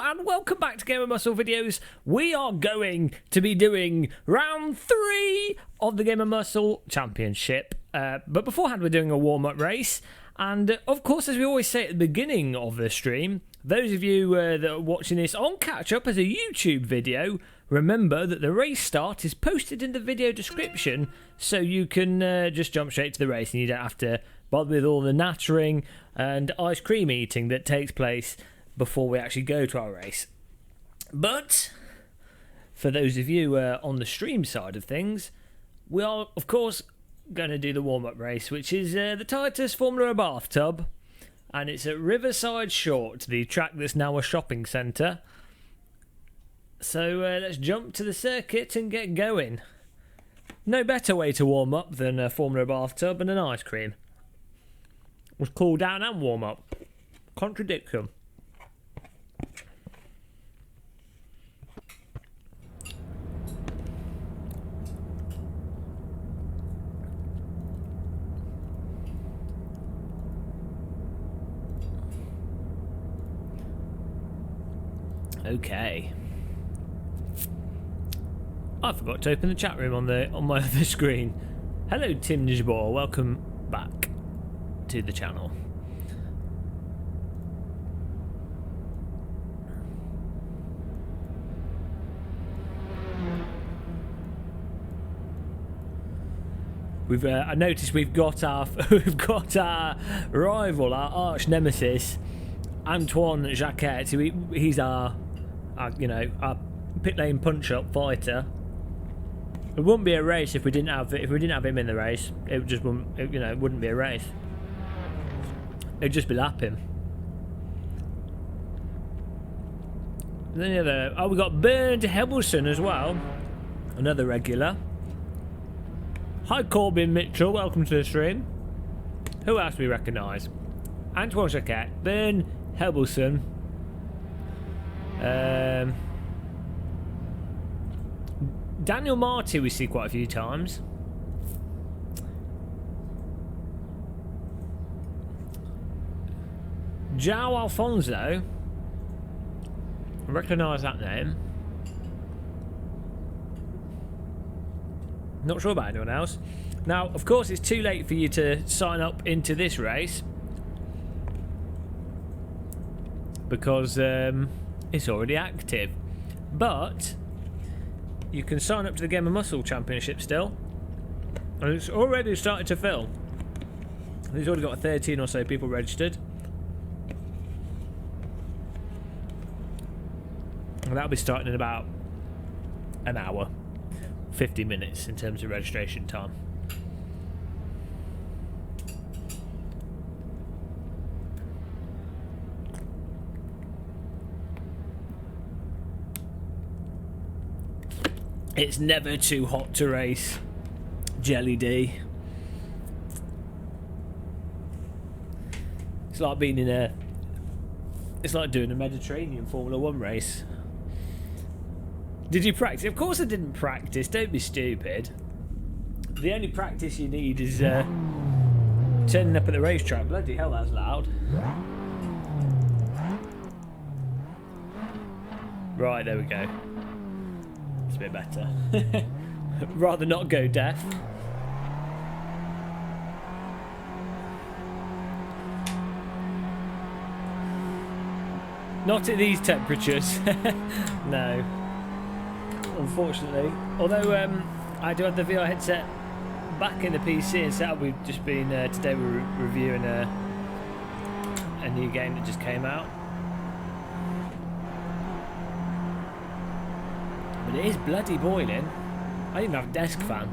and welcome back to GamerMuscle videos. We are going to be doing round 3 of the GamerMuscle Championship. But beforehand, we're doing a warm-up race. And of course, as we always say at the beginning of the stream, those of you that are watching this on catch-up as a YouTube video, remember that the race start is posted in the video description, so you can just jump straight to the race and you don't have to bother with all the nattering and ice cream eating that takes place before we actually go to our race. But for those of you on the stream side of things, we are of course going to do the warm-up race, which is the Titus Formula bathtub, and it's at Riverside Short, the track that's now a shopping centre. So let's jump to the circuit and get going. No better way to warm up than a Formula bathtub and an ice cream. Was cool down and warm up. Contradiction. Okay. I forgot to open the chat room on my other screen. Hello, Tim Nijbor. Welcome back to the channel. I noticed we've got our rival, our arch nemesis, Antoine Jacquet. He's our pit lane punch up fighter. It wouldn't be a race if we didn't have him in the race. It just wouldn't. It wouldn't be a race. It'd just be lapping. And then the other. We got Bernd Halbeisen as well, another regular. Hi Corbin Mitchell, welcome to the stream. Who else we recognise? Antoine Jacquet, Bernd Halbeisen. Daniel Marty we see quite a few times. João Alfonso. I recognise that name. Not sure about anyone else. Now, of course, it's too late for you to sign up into this race because it's already active. But you can sign up to the GamerMuscle Championship still, and it's already started to fill. It's already got 13 or so people registered, and that'll be starting in about an hour, 50 minutes in terms of registration time. It's never too hot to race, Jelly D. It's like being in a... It's like doing a Mediterranean Formula 1 race. Did you practice? Of course I didn't practice, don't be stupid. The only practice you need is turning up at the racetrack. Bloody hell, that's loud. Right, there we go. A bit better. Rather not go deaf. Not at these temperatures. No, unfortunately. Although I do have the VR headset back in the PC and setup. We've just been today we're reviewing a new game that just came out. But it is bloody boiling. I even have a desk fan.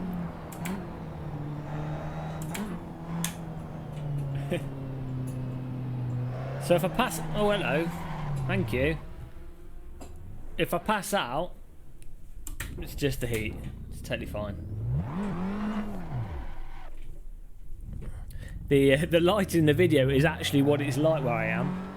So if I pass... Oh, hello. Thank you. If I pass out, it's just the heat. It's totally fine. The light in the video is actually what it's like where I am.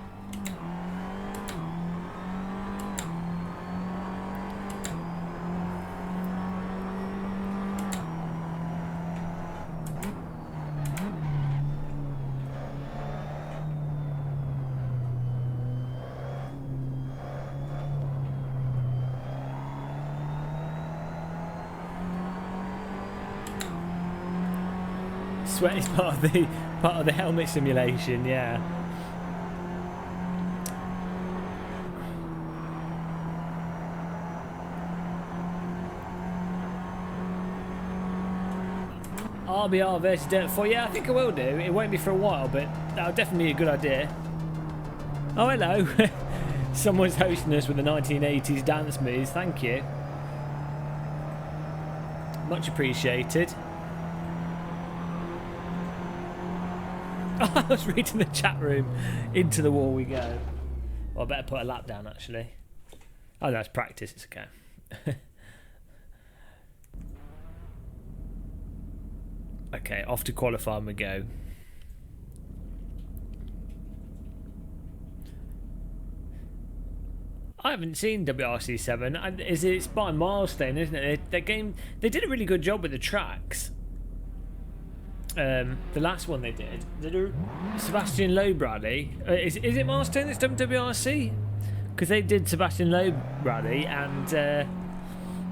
Sweat is part of the helmet simulation, yeah. RBR versus Dirt 4. Yeah, I think I will do. It won't be for a while, but that'll definitely be a good idea. Oh, hello. Someone's hosting us with the 1980s dance moves. Thank you. Much appreciated. I was reading the chat room. Into the wall we go. Well, I better put a lap down, actually. Oh, no, it's practice. It's okay. Okay, off to qualifying we go. I haven't seen WRC7. It's by Milestone, isn't it? They did a really good job with the tracks. The last one they did Sebastian Loeb Rally. Is it Milestone that's done WRC? Because they did Sebastian Loeb Rally, and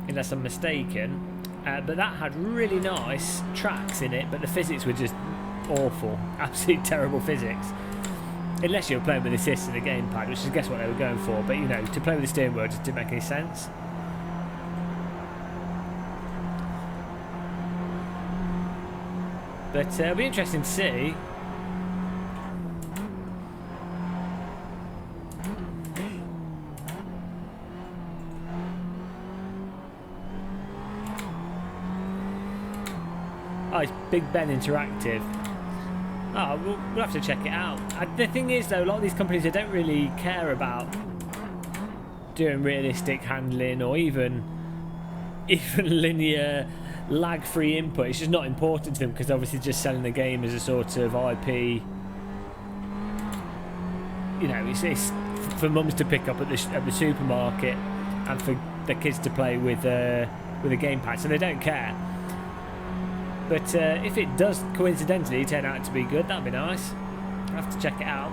unless I'm mistaken. But that had really nice tracks in it, but the physics were just awful. Absolutely terrible physics. Unless you were playing with assists and a gamepad, which is, I guess, what they were going for. But, you know, to play with the steering wheel just didn't make any sense. But it'll be interesting to see. Oh, it's Big Ben Interactive. Oh, we'll have to check it out. The thing is, though, a lot of these companies, they don't really care about doing realistic handling or even linear lag-free input. It's just not important to them because obviously just selling the game as a sort of IP. You know, it's for mums to pick up at the supermarket and for the kids to play with a gamepad, so they don't care. But if it does coincidentally turn out to be good, that'd be nice. I'll have to check it out.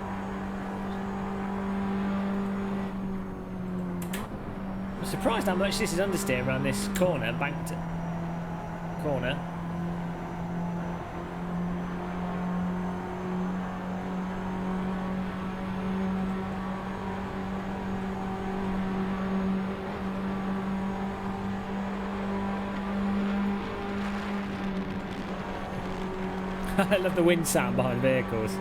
I'm surprised how much this is understeer around this corner, banked corner. I love the wind sound behind vehicles.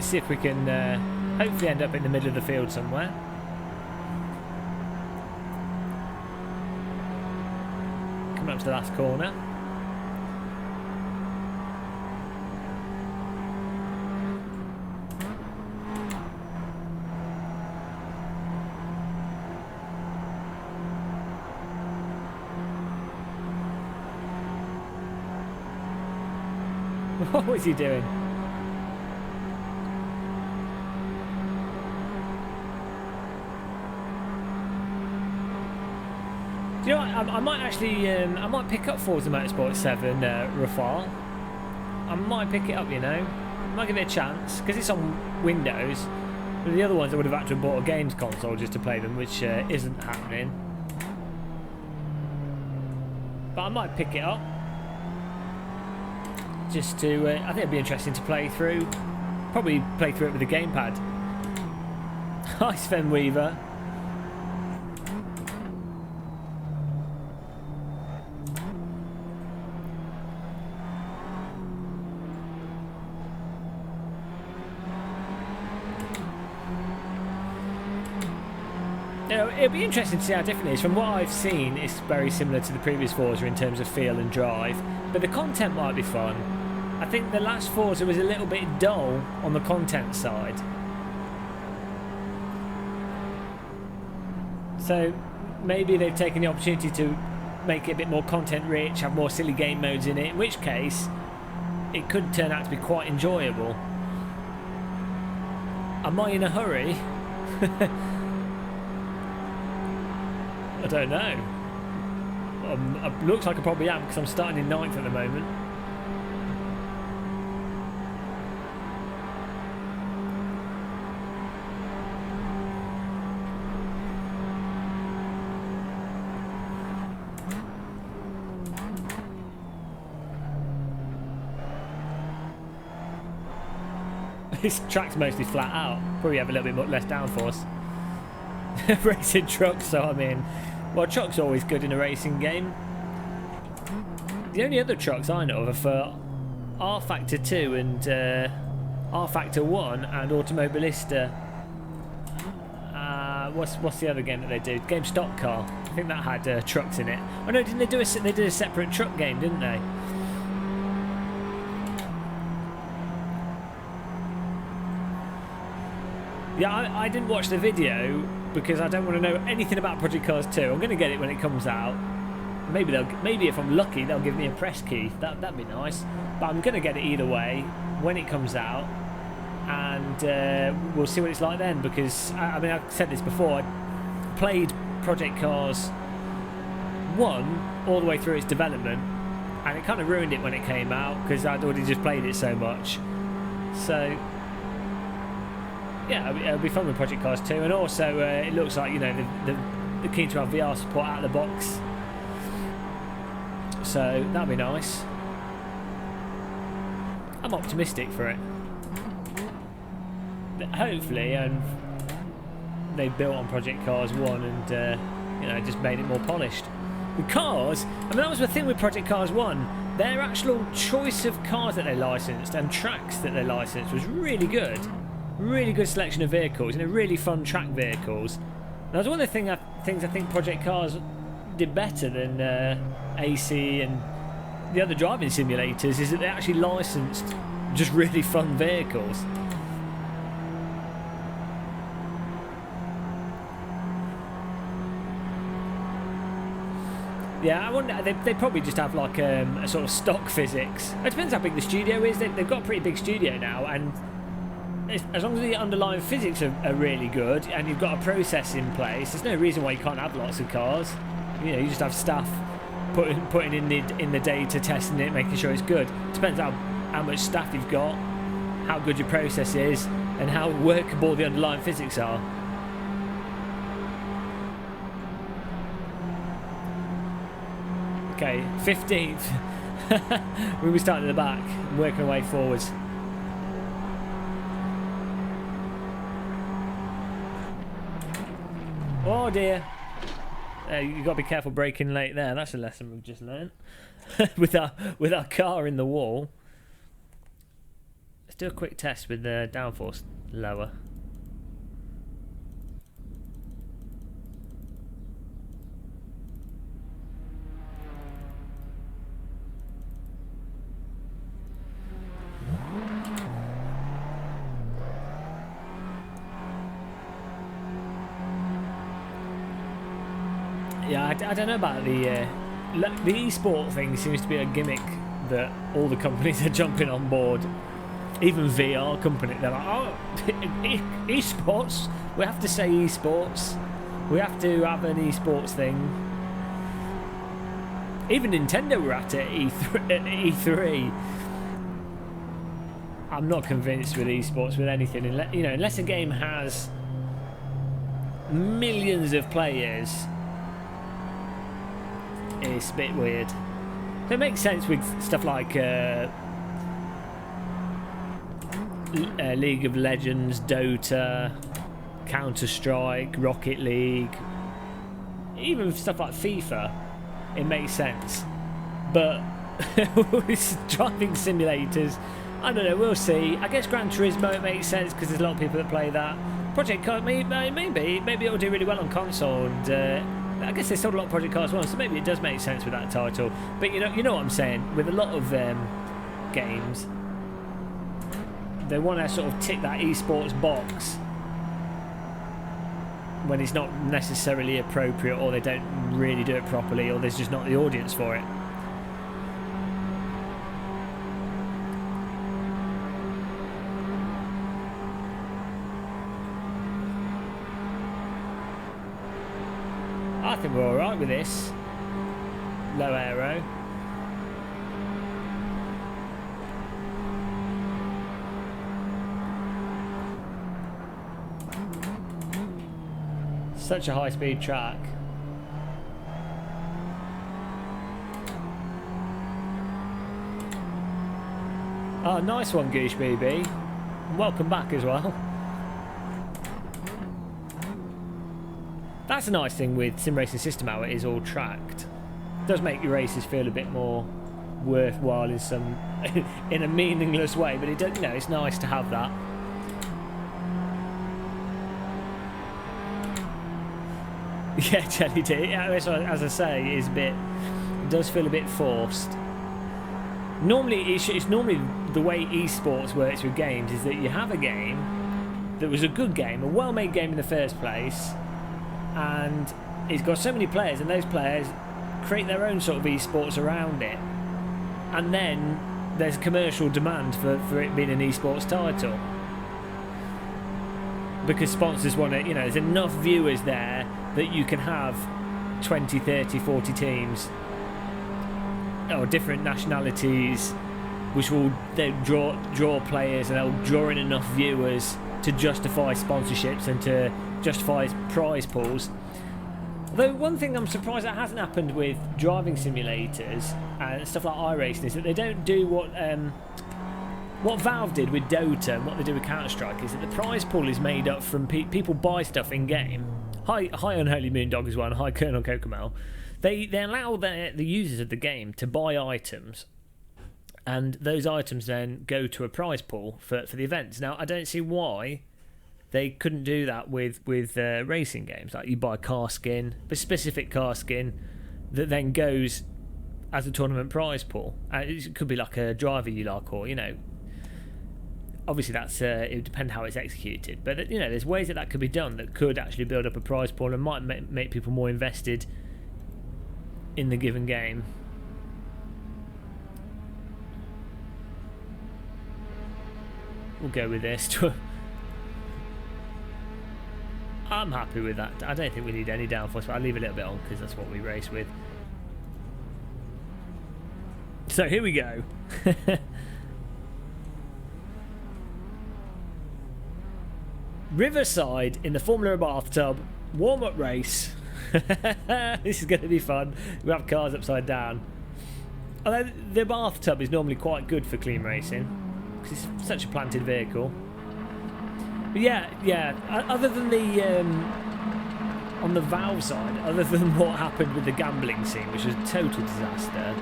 See if we can hopefully end up in the middle of the field somewhere. Coming up to the last corner. What was he doing? You know what, I might actually, I might pick up Forza Motorsport 7, Rafal. I might pick it up, you know. I might give it a chance, because it's on Windows. But the other ones I would have had to have bought a games console just to play them, which isn't happening. But I might pick it up. Just to, I think it'd be interesting to play through. Probably play through it with a gamepad. Hi, Sven Weaver. It'll be interesting to see how different it is. From what I've seen, it's very similar to the previous Forza in terms of feel and drive, but the content might be fun. I think the last Forza was a little bit dull on the content side. So maybe they've taken the opportunity to make it a bit more content rich, have more silly game modes in it, in which case it could turn out to be quite enjoyable. Am I in a hurry? I don't know. It looks like I probably am because I'm starting in 9th at the moment. This track's mostly flat out. Probably have a little bit more, less downforce. Racing trucks, so I mean, well, trucks are always good in a racing game. The only other trucks I know of are for R Factor 2 and R Factor 1 and Automobilista. What's the other game that they do? Game Stock Car. I think that had trucks in it. Oh no, didn't they do they did a separate truck game, didn't they? Yeah, I didn't watch the video because I don't want to know anything about Project Cars 2. I'm going to get it when it comes out. Maybe if I'm lucky, they'll give me a press key. That'd be nice. But I'm going to get it either way when it comes out, and we'll see what it's like then. Because I mean, I've said this before. I played Project Cars 1 all the way through its development, and it kind of ruined it when it came out because I'd already just played it so much. So yeah, it'll be fun with Project Cars 2, and also it looks like, you know, they're keen to have VR support out of the box, so that'll be nice. I'm optimistic for it. Hopefully, and they built on Project Cars 1 and you know, just made it more polished. Because I mean, that was the thing with Project Cars 1. Their actual choice of cars that they licensed and tracks that they licensed was really good. Really good selection of vehicles, really fun track vehicles. That was one of the things I think Project Cars did better than AC and the other driving simulators, is that they actually licensed just really fun vehicles. Yeah, I wonder, they probably just have like a sort of stock physics. It depends how big the studio is. They've got a pretty big studio now, and as long as the underlying physics are really good and you've got a process in place, there's no reason why you can't have lots of cars. You know, you just have staff putting in the data, testing it, making sure it's good. Depends how much staff you've got, how good your process is, and how workable the underlying physics are. Okay, 15th. We'll be starting at the back and working our way forwards. Oh dear. You've got to be careful braking late there. That's a lesson we've just learned. with our car in the wall. Let's do a quick test with the downforce lower. Yeah, I don't know about the e-sport thing. Seems to be a gimmick that all the companies are jumping on board. Even VR company, they're like, oh, e-sports. We have to say e-sports. We have to have an e-sports thing. Even Nintendo were at it at E3. I'm not convinced with e-sports with anything, unless a game has millions of players. It's a bit weird. So it makes sense with stuff like League of Legends, Dota, Counter-Strike, Rocket League, even stuff like FIFA. It makes sense, but with driving simulators, I don't know. We'll see. I guess Gran Turismo, it makes sense because there's a lot of people that play that. Project Cars, maybe it'll do really well on console, and I guess they sold a lot of Project Cars 1, so maybe it does make sense with that title. But you know what I'm saying. With a lot of games, they want to sort of tick that esports box. when it's not necessarily appropriate, or they don't really do it properly, or there's just not the audience for it. I think we're alright with this. Low aero. Such a high-speed track. Oh, nice one, Goosh BB. Welcome back as well. That's a nice thing with sim racing system, how it is all tracked. It does make your races feel a bit more worthwhile in some, in a meaningless way, but it does, you know, it's nice to have that. Yeah, Jelly D. As I say, it is a bit. It does feel a bit forced. Normally, it's normally the way esports works with games is that you have a game that was a good game, a well-made game in the first place, and it's got so many players, and those players create their own sort of esports around it, and then there's commercial demand for it being an esports title because sponsors want it. You know, there's enough viewers there that you can have 20, 30, 40 teams or different nationalities, which will then draw players, and they'll draw in enough viewers to justify sponsorships and to justify prize pools. Though one thing I'm surprised that hasn't happened with driving simulators and stuff like iRacing is that they don't do what Valve did with Dota and what they do with Counter-Strike, is that the prize pool is made up from people buy stuff in game. Hi Unholy Moondog as well, and hi Colonel Cocomel. They allow the users of the game to buy items, and those items then go to a prize pool for the events. Now, I don't see why they couldn't do that with racing games. Like, you buy a car skin, a specific car skin, that then goes as a tournament prize pool. It could be like a driver you like, or, you know, obviously that's it would depend how it's executed. But, you know, there's ways that could be done that could actually build up a prize pool and might make people more invested in the given game. We'll go with this. I'm happy with that. I don't think we need any downforce, but I'll leave a little bit on because that's what we race with. So here we go. Riverside in the Formula bathtub warm-up race. This is going to be fun. We have cars upside down. Although the bathtub is normally quite good for clean racing because it's such a planted vehicle. But yeah. Other than the on the Valve side, other than what happened with the gambling scene, which was a total disaster,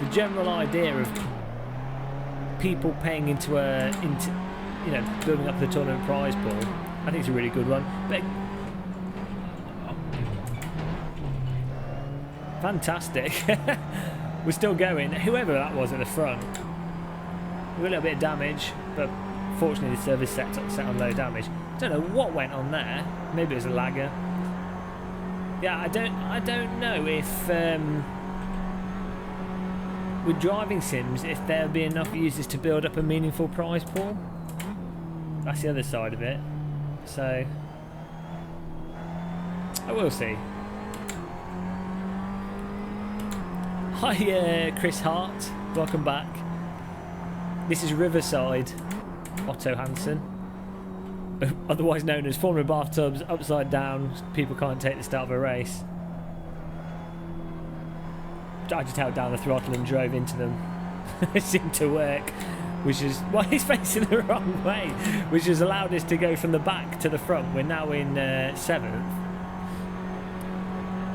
the general idea of people paying into you know, building up the tournament prize pool, I think it's a really good one. But fantastic. We're still going. Whoever that was at the front, we got a little bit of damage, but fortunately the server's set on low damage. Don't know what went on there. Maybe it was a lagger. Yeah, I don't know if with driving sims if there'll be enough users to build up a meaningful prize pool. That's the other side of it. So I will see. Hi Chris Hart, welcome back. This is Riverside, Otto Hansen, otherwise known as Formula bathtubs upside down. People can't take the start of a race. I just held down the throttle and drove into them. It seemed to work, which is why he's facing the wrong way, which has allowed us to go from the back to the front. We're now in 7th.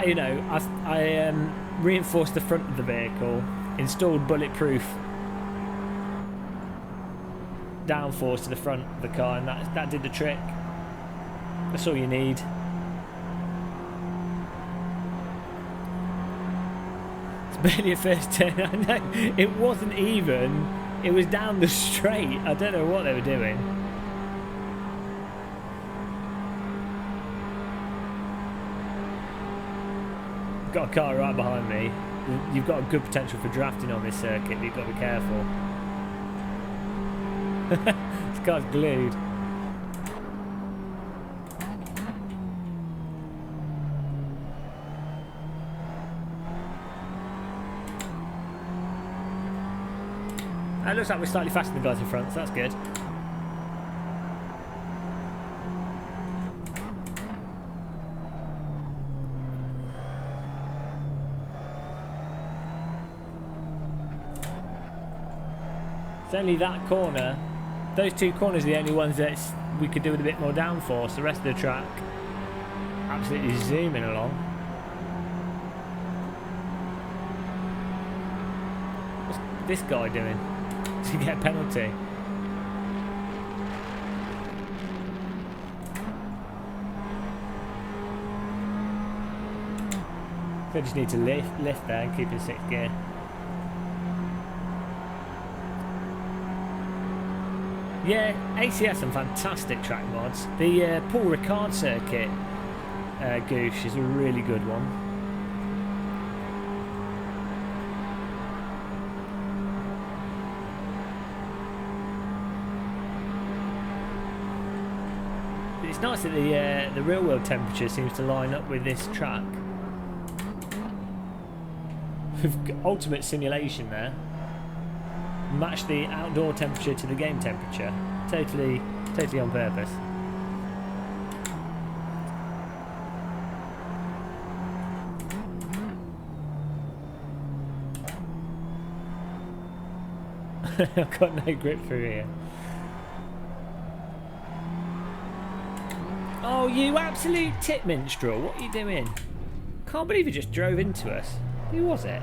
You know, I reinforced the front of the vehicle, installed bulletproof downforce to the front of the car, and that did the trick. That's all you need. It's barely a first turn. I know, it wasn't even. It was down the straight. I don't know what they were doing. Got a car right behind me. You've got a good potential for drafting on this circuit, but you've got to be careful. This car's glued. It looks like we're slightly faster than the guys in front, so that's good. It's only that corner. Those two corners are the only ones that we could do with a bit more downforce. The rest of the track, absolutely zooming along. What's this guy doing? Does he get a penalty? I just need to lift there and keep in 6th gear. Yeah, ACS some fantastic track mods. The Paul Ricard circuit Goosh is a really good one. It's nice that the real world temperature seems to line up with this track. Ultimate simulation there. Match the outdoor temperature to the game temperature. Totally on purpose. I've got no grip through here. Oh, you absolute tit minstrel! What are you doing? Can't believe you just drove into us. Who was it?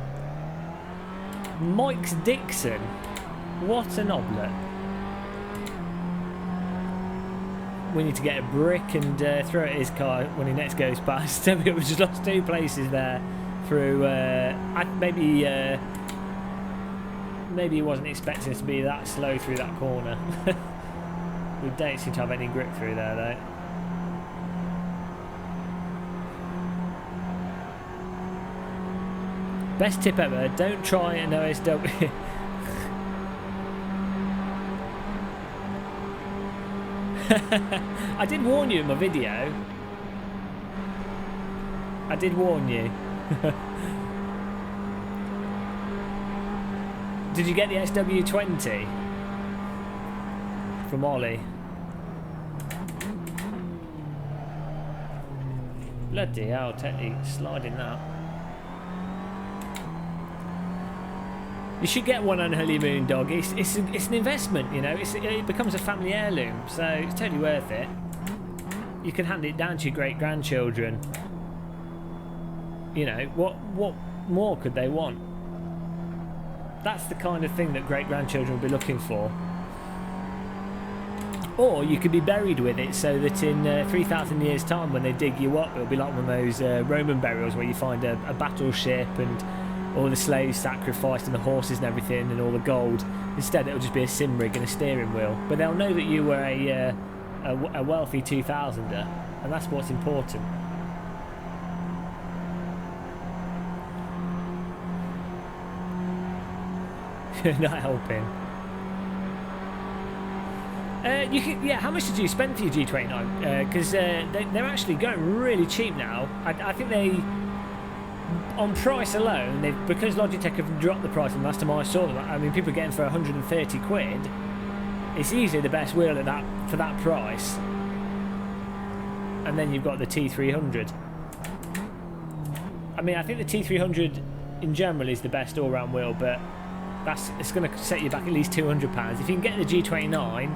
Mike's Dixon. What an omelette. We need to get a brick and throw it at his car when he next goes past. We just lost 2 places there through... maybe he wasn't expecting us to be that slow through that corner. We don't seem to have any grip through there though. Best tip ever, don't try an OSW. I did warn you in my video. I did warn you. Did you get the SW20 from Ollie? Bloody hell, technically sliding that. You should get one on honeymoon, dog. It's an investment, you know. It becomes a family heirloom, so it's totally worth it. You can hand it down to your great grandchildren. You know, what more could they want? That's the kind of thing that great grandchildren will be looking for. Or you could be buried with it, so that in 3,000 years' time, when they dig you up, it'll be like one of those Roman burials where you find a battleship and all the slaves sacrificed and the horses and everything and all the gold. Instead, it'll just be a sim rig and a steering wheel. But they'll know that you were a wealthy 2000er, and that's what's important. Not helping. How much did you spend for your G29? Because they're actually going really cheap now. I think they... On price alone, because Logitech have dropped the price, and last time I saw them, I mean, people are getting for 130 quid. It's easily the best wheel for that price. And then you've got the T300. I mean, I think the T300 in general is the best all-round wheel, but it's going to set you back at least £200. If you can get the G29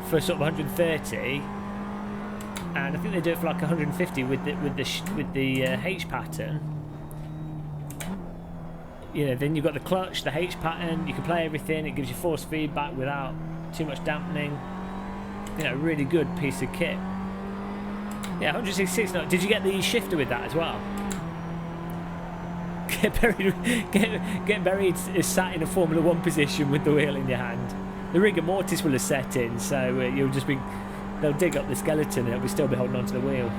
for sort of 130, and I think they do it for like 150 with the H pattern. You know, then you've got the clutch, the H pattern, you can play everything, it gives you force feedback without too much dampening. You know, really good piece of kit. Yeah, 166. Did you get the shifter with that as well? Get buried is sat in a Formula 1 position with the wheel in your hand. The rigor mortis will have set in, so you'll just be... They'll dig up the skeleton and it'll still be holding onto the wheel.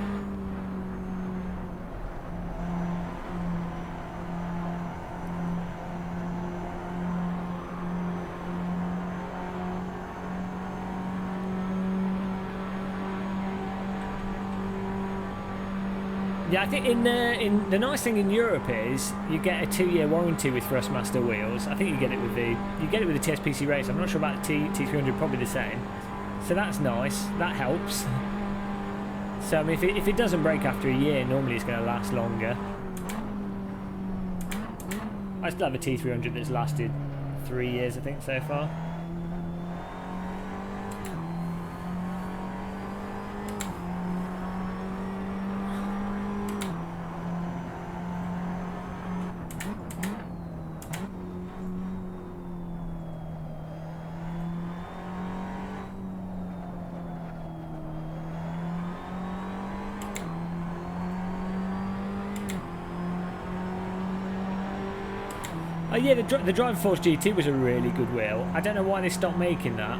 Yeah, I think in the nice thing in Europe is you get a 2-year warranty with Thrustmaster wheels. I think you get it with the TSPC race. I'm not sure about T300, probably the same. So that's nice. That helps. So I mean, if it doesn't break after a year, normally it's going to last longer. I still have a T300 that's lasted 3 years, I think, so far. Oh yeah, the Driver Force GT was a really good wheel. I don't know why they stopped making that.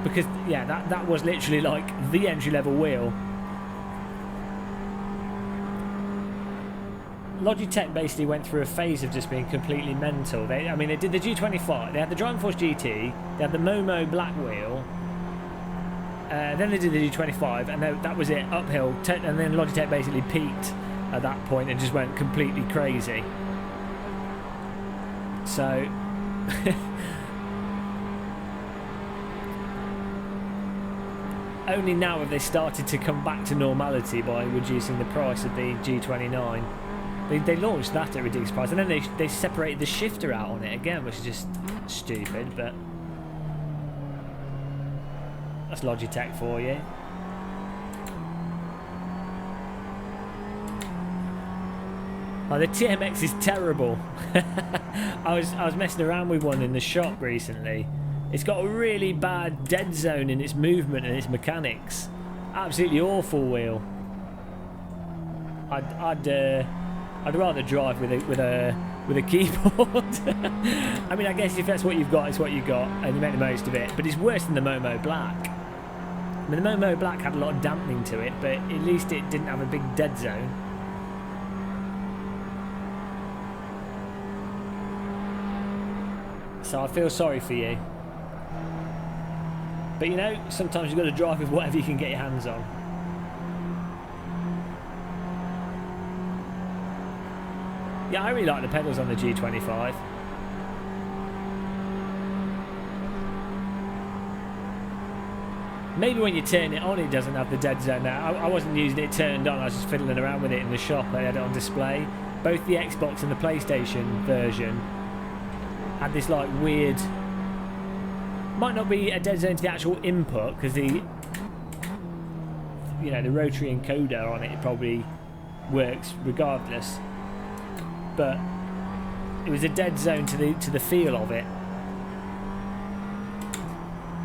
Because, yeah, that was literally like the entry-level wheel. Logitech basically went through a phase of just being completely mental. They did the G25, they had the Driver Force GT, they had the Momo black wheel, then they did the G25, and that was it, uphill, and then Logitech basically peaked at that point and just went completely crazy. So, only now have they started to come back to normality by reducing the price of the G29. They launched that at a ridiculous price, and then they separated the shifter out on it again, which is just stupid, but that's Logitech for you. Oh, the TMX is terrible. I was messing around with one in the shop recently. It's got a really bad dead zone in its movement and its mechanics. Absolutely awful wheel. I'd rather drive with a keyboard. I mean, I guess if that's what you've got, it's what you got, and you make the most of it. But it's worse than the Momo Black. I mean, the Momo Black had a lot of dampening to it, but at least it didn't have a big dead zone. So I feel sorry for you. But you know, sometimes you've got to drive with whatever you can get your hands on. Yeah, I really like the pedals on the G25. Maybe when you turn it on, it doesn't have the dead zone now. I wasn't using it turned on, I was just fiddling around with it in the shop. They had it on display. Both the Xbox and the PlayStation version had this like weird, might not be a dead zone to the actual input because the rotary encoder on it probably works regardless, but it was a dead zone to the feel of it.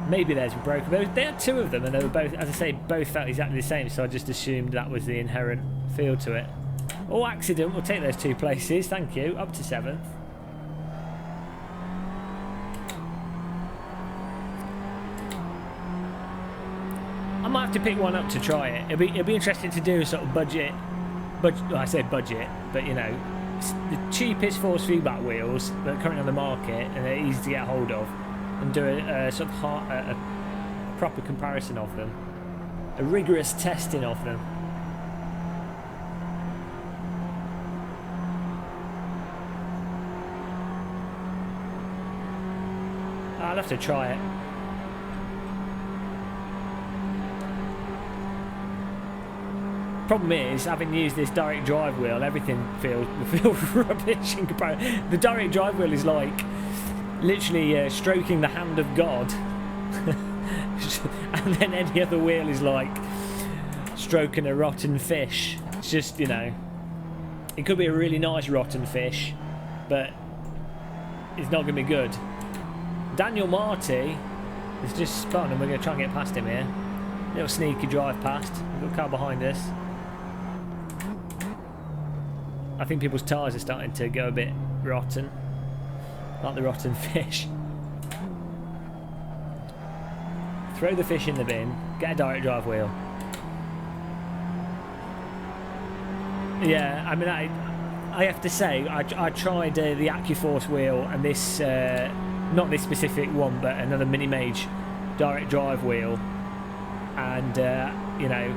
Maybe theirs were broken. They had two of them and they were both, as I say, both felt exactly the same, so I just assumed that was the inherent feel to it. Oh, accident, we'll take those 2 places, thank you, up to 7th. I might have to pick one up to try it. It'll be interesting to do a sort of budget. Well, I say budget, but you know, the cheapest force feedback wheels that are currently on the market and they're easy to get hold of, and do a sort of a proper comparison of them, a rigorous testing of them. I'll have to try it. Problem is, having used this direct drive wheel, everything feels rubbish in comparison. The direct drive wheel is like literally stroking the hand of God, and then any other wheel is like stroking a rotten fish. It's just, you know, it could be a really nice rotten fish, but it's not going to be good. Daniel Marty has just spun, and we're going to try and get past him here. Little sneaky drive past. We've got a car behind us. I think people's tyres are starting to go a bit rotten, like the rotten fish. Throw the fish in the bin, get a direct drive wheel. Yeah, I mean, I have to say, I tried the AccuForce wheel and this, not this specific one, but another Mini Mage direct drive wheel, and you know,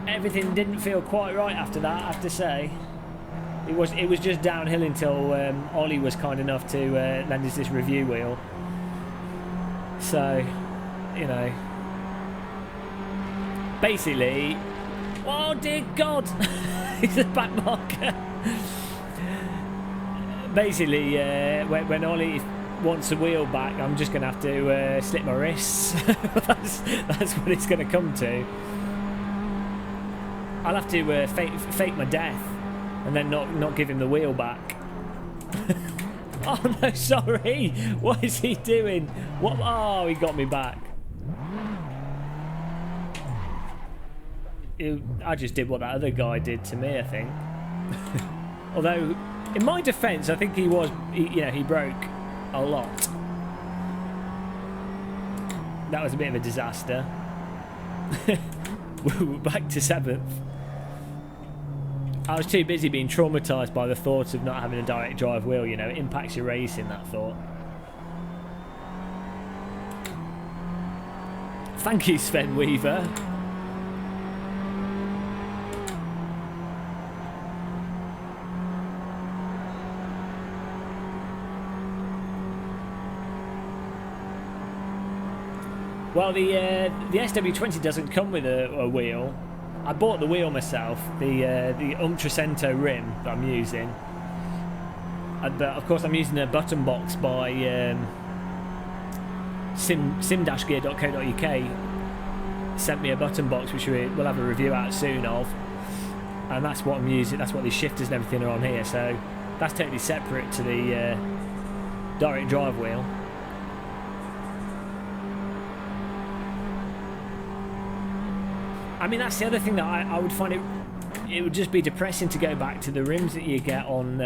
everything didn't feel quite right after that, I have to say. It was just downhill until Ollie was kind enough to lend us this review wheel. So, you know, basically, oh dear God, he's a back marker. Basically, when Ollie wants a wheel back, I'm just going to have to slit my wrists. that's what it's going to come to. I'll have to fake my death and then not give him the wheel back. Oh no, sorry. What is he doing? What? Oh, he got me back. I just did what that other guy did to me, I think. Although, in my defence, I think he broke a lot. That was a bit of a disaster. We're back to 7th. I was too busy being traumatised by the thought of not having a direct drive wheel, you know, it impacts your racing, that thought. Thank you, Sven Weaver. Well, the SW20 doesn't come with a wheel. I bought the wheel myself, the Umtracento rim that I'm using. But of course I'm using a button box by sim-gear.co.uk. Sent me a button box which we'll have a review out soon of. And that's what I'm using, that's what these shifters and everything are on here. So that's totally separate to the direct drive wheel. I mean, that's the other thing that I would find it would just be depressing to go back to the rims that you get on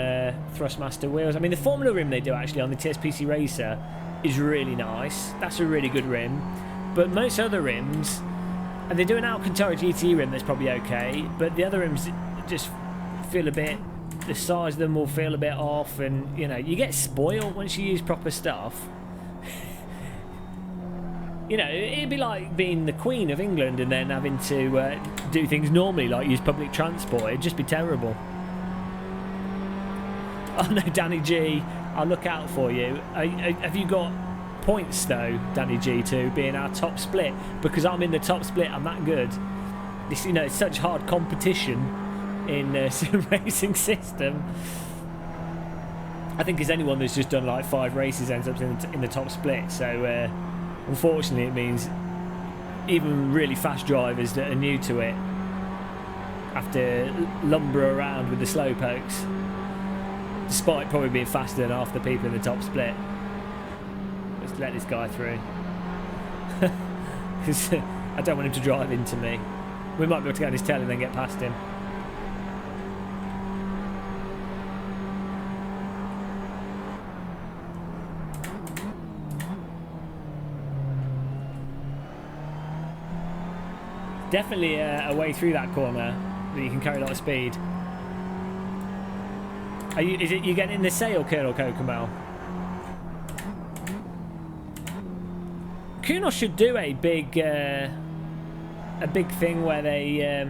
Thrustmaster wheels. I mean, the Formula rim they do actually on the TSPC Racer is really nice. That's a really good rim. But most other rims, and they do an Alcantara GT rim that's probably okay, but the other rims just feel a bit, the size of them will feel a bit off, and you know, you get spoiled once you use proper stuff. You know, it'd be like being the Queen of England and then having to do things normally, like use public transport. It'd just be terrible. Oh no, Danny G, I'll look out for you. Have you got points though, Danny G, to being our top split? Because I'm in the top split, I'm that good. This, you know, it's such hard competition in the sim racing system. I think as anyone that's just done like 5 races ends up in the top split, so unfortunately it means even really fast drivers that are new to it have to lumber around with the slowpokes, despite probably being faster than half the people in the top split. Let's let this guy through. Because I don't want him to drive into me. We might be able to get on his tail and then get past him. Definitely a way through that corner that you can carry a lot of speed. Is it you getting in the sail, Colonel Kokomel? Kunos should do a big thing where they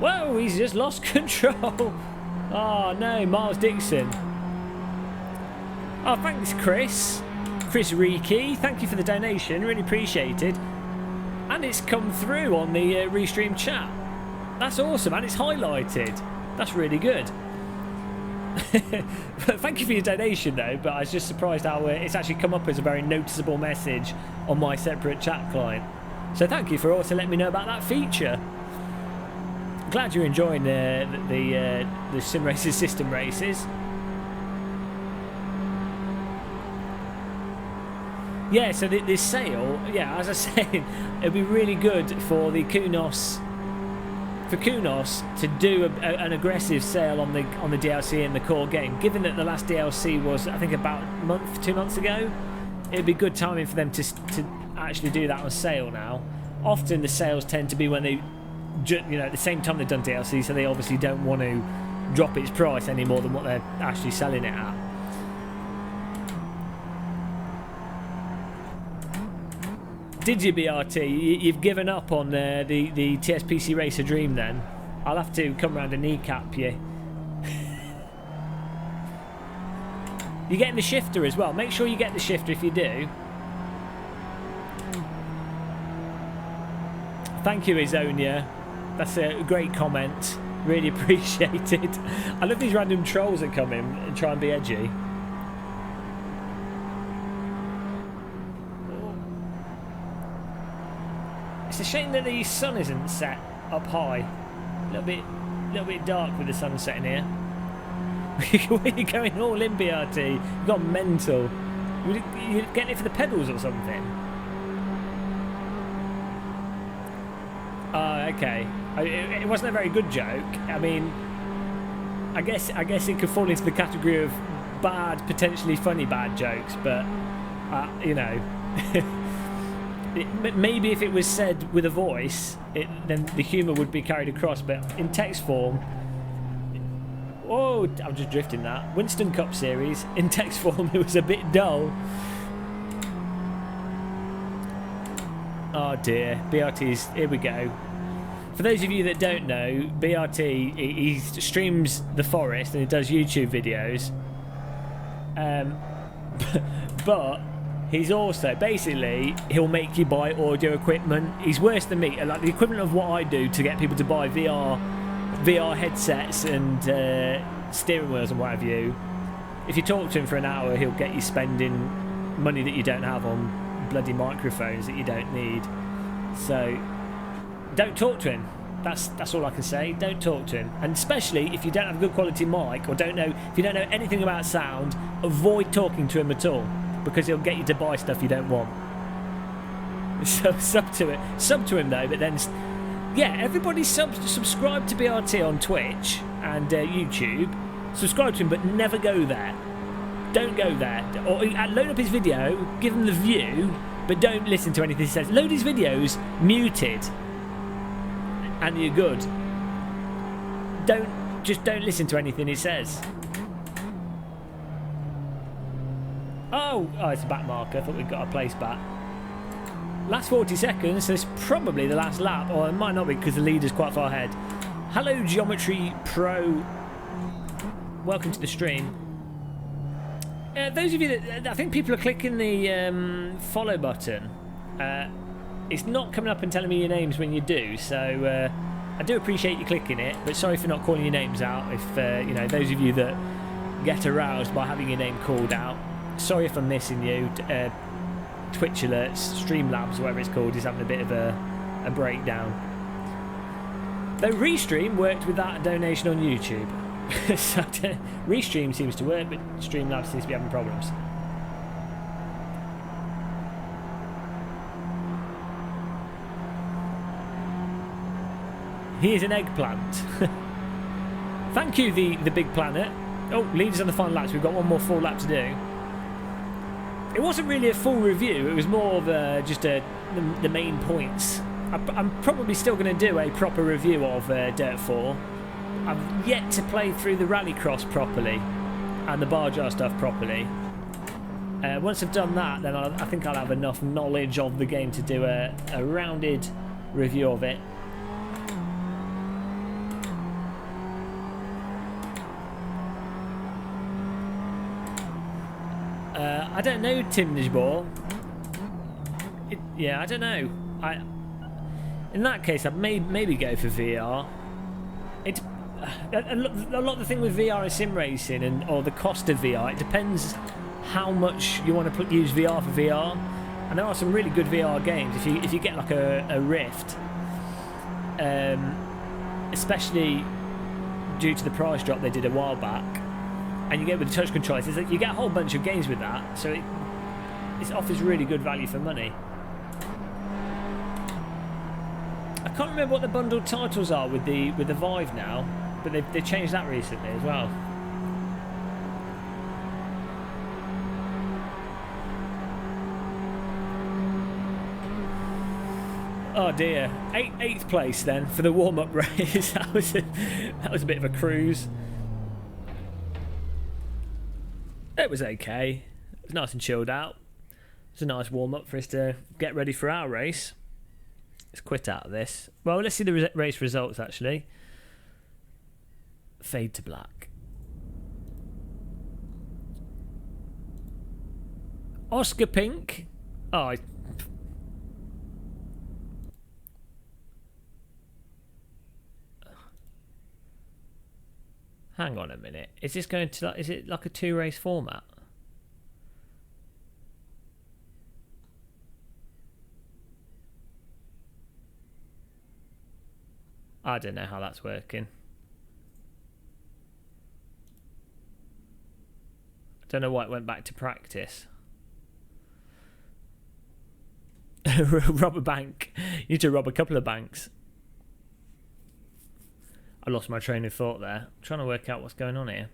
whoa, he's just lost control. Oh no, Miles Dixon. Oh, thanks Chris Reiki, thank you for the donation, really appreciated. And it's come through on the restream chat. That's awesome, and it's highlighted. That's really good. Thank you for your donation though, but I was just surprised how it's actually come up as a very noticeable message on my separate chat client. So thank you for also letting me know about that feature. Glad you're enjoying the sim races, system races. Yeah, so this sale, yeah, as I was saying, it'd be really good for the Kunos, to do an aggressive sale on the DLC in the core game. Given that the last DLC was, I think, about a month, 2 months ago, it'd be good timing for them to actually do that on sale now. Often the sales tend to be when they, you know, at the same time they've done DLC, so they obviously don't want to drop its price any more than what they're actually selling it at. Did you, BRT? You've given up on the TSPC Racer dream then? I'll have to come round and kneecap you. You're getting the shifter as well. Make sure you get the shifter if you do. Thank you, Isonia. That's a great comment. Really appreciated. I love these random trolls that come in and try and be edgy. It's a shame that the sun isn't set up high. A little bit dark with the sun setting here. Where are you going all in, BRT? You've got mental. You're getting it for the pedals or something? Oh, okay. It wasn't a very good joke. I mean, I guess it could fall into the category of bad, potentially funny bad jokes, but you know, maybe if it was said with a voice, then the humour would be carried across. But in text form, oh, I'm just drifting that. Winston Cup Series in text form, it was a bit dull. Oh dear, BRT's, here we go. For those of you that don't know, BRT, he streams The Forest and he does YouTube videos. But he's also, basically, he'll make you buy audio equipment. He's worse than me. Like the equivalent of what I do to get people to buy VR headsets and steering wheels and what have you. If you talk to him for an hour, he'll get you spending money that you don't have on bloody microphones that you don't need. So don't talk to him. That's all I can say. Don't talk to him, and especially if you don't have a good quality mic or if you don't know anything about sound, avoid talking to him at all, because he'll get you to buy stuff you don't want. So sub to him though. But then, yeah, everybody subscribe to BRT on Twitch and YouTube. Subscribe to him, but never go there. Don't go there. Or load up his video, give him the view, but don't listen to anything he says. Load his videos muted, and you're good. Don't listen to anything he says. Oh, it's a back marker. I thought we'd got our place back. Last 40 seconds, so it's probably the last lap, or it might not be because the leader's quite far ahead. Hello, Geometry Pro. Welcome to the stream. Those of you that, I think people are clicking the follow button. It's not coming up and telling me your names when you do, so I do appreciate you clicking it, but sorry for not calling your names out. If you know, those of you that get aroused by having your name called out, sorry if I'm missing you. Twitch alerts, Streamlabs, whatever it's called, is having a bit of a breakdown. Though Restream worked without a donation on YouTube. So Restream seems to work, but Streamlabs seems to be having problems. Here's an eggplant. Thank you, the big planet. Oh, leaders on the final laps. We've got one more full lap to do. It wasn't really a full review. It was more of just the main points. I'm probably still going to do a proper review of Dirt 4. I've yet to play through the Rallycross properly and the bar jar stuff properly. Once I've done that, then I think I'll have enough knowledge of the game to do a rounded review of it. I don't know, Timnishball. Yeah, I don't know. In that case, I'd maybe go for VR. It's a lot of the thing with VR is sim racing or the cost of VR. It depends how much you want to use VR for VR. And there are some really good VR games. If you get like a Rift, especially due to the price drop they did a while back, and you get with the touch controllers, you get a whole bunch of games with that. So it offers really good value for money. I can't remember what the bundled titles are with the Vive now, but they've changed that recently as well. Oh dear, eighth place then for the warm-up race. that was a bit of a cruise. It was okay. It was nice and chilled out. It's a nice warm-up for us to get ready for our race. Let's quit out of this. Well, let's see the race results, actually. Fade to black. Oscar Pink. Oh, hang on a minute. Is this going to is it like a 2-race format? I don't know how that's working. I don't know why it went back to practice. Rob a bank. You need to rob a couple of banks. I lost my train of thought there. I'm trying to work out what's going on here.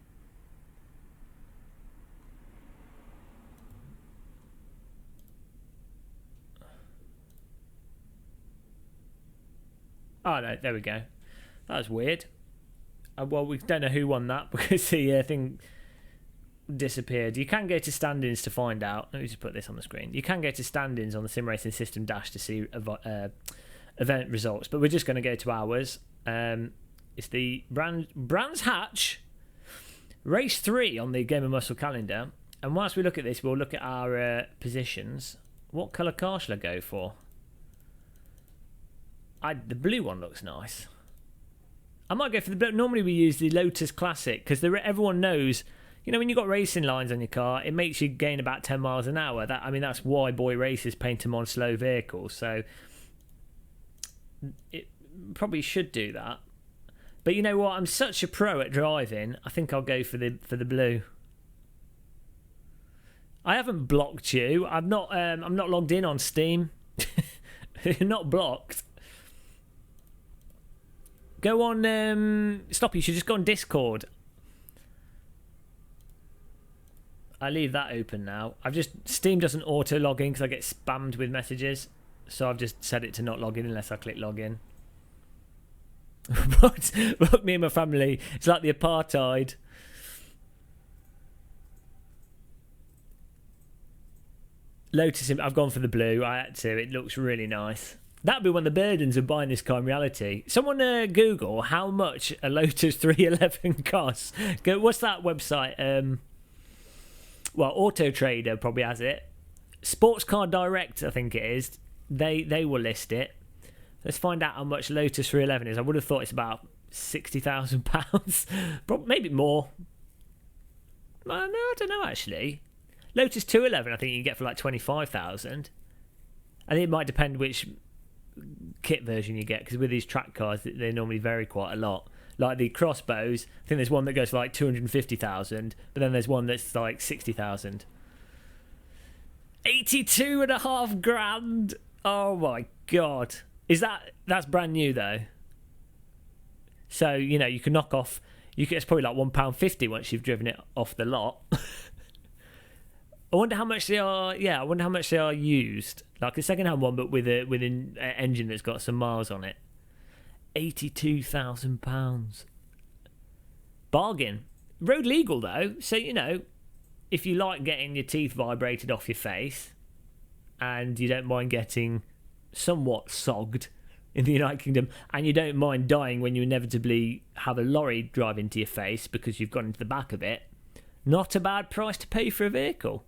Oh no, there we go. That was weird. Well, we don't know who won that because the thing disappeared. You can go to standings to find out. Let me just put this on the screen. You can go to standings on the Sim Racing System Dash to see event results, but we're just going to go to ours. It's the Brands Hatch Race 3 on the GamerMuscle calendar. And whilst we look at this, we'll look at our positions. What colour car should I go for? The blue one looks nice. I might go for the blue. Normally we use the Lotus Classic because everyone knows, you know, when you've got racing lines on your car, it makes you gain about 10 miles an hour. That's why Boy Racers paint them on slow vehicles. So it probably should do that. But you know what? I'm such a pro at driving. I think I'll go for the blue. I haven't blocked you. I'm not logged in on Steam. You're not blocked. Go on. Stop. You should just go on Discord. I leave that open now. Steam doesn't auto log in because I get spammed with messages. So I've just set it to not log in unless I click log in. But me and my family, it's like the apartheid. Lotus, I've gone for the blue. I had to. It looks really nice. That'd be one of the burdens of buying this car in reality. Someone Google how much a Lotus 311 costs. Go. What's that website? Well, Auto Trader probably has it. Sports Car Direct, I think it is. They will list it. Let's find out how much Lotus 311 is. I would have thought it's about £60,000. Maybe more. No, I don't know actually. Lotus 211 I think you can get for like 25,000. I think it might depend which kit version you get, because with these track cars they normally vary quite a lot. Like the Crossbows, I think there's one that goes for like 250,000, but then there's one that's like 60,000. 82.5 grand. Oh my god. That's brand new though? So, you know, you can knock off, it's probably like £1.50 once you've driven it off the lot. I wonder how much they are. Yeah, I wonder how much they are used. Like a second-hand one, but with an engine that's got some miles on it. £82,000. Bargain. Road legal though, so you know, if you like getting your teeth vibrated off your face, and you don't mind getting somewhat sogged in the United Kingdom, and you don't mind dying when you inevitably have a lorry drive into your face because you've gone into the back of it, not a bad price to pay for a vehicle.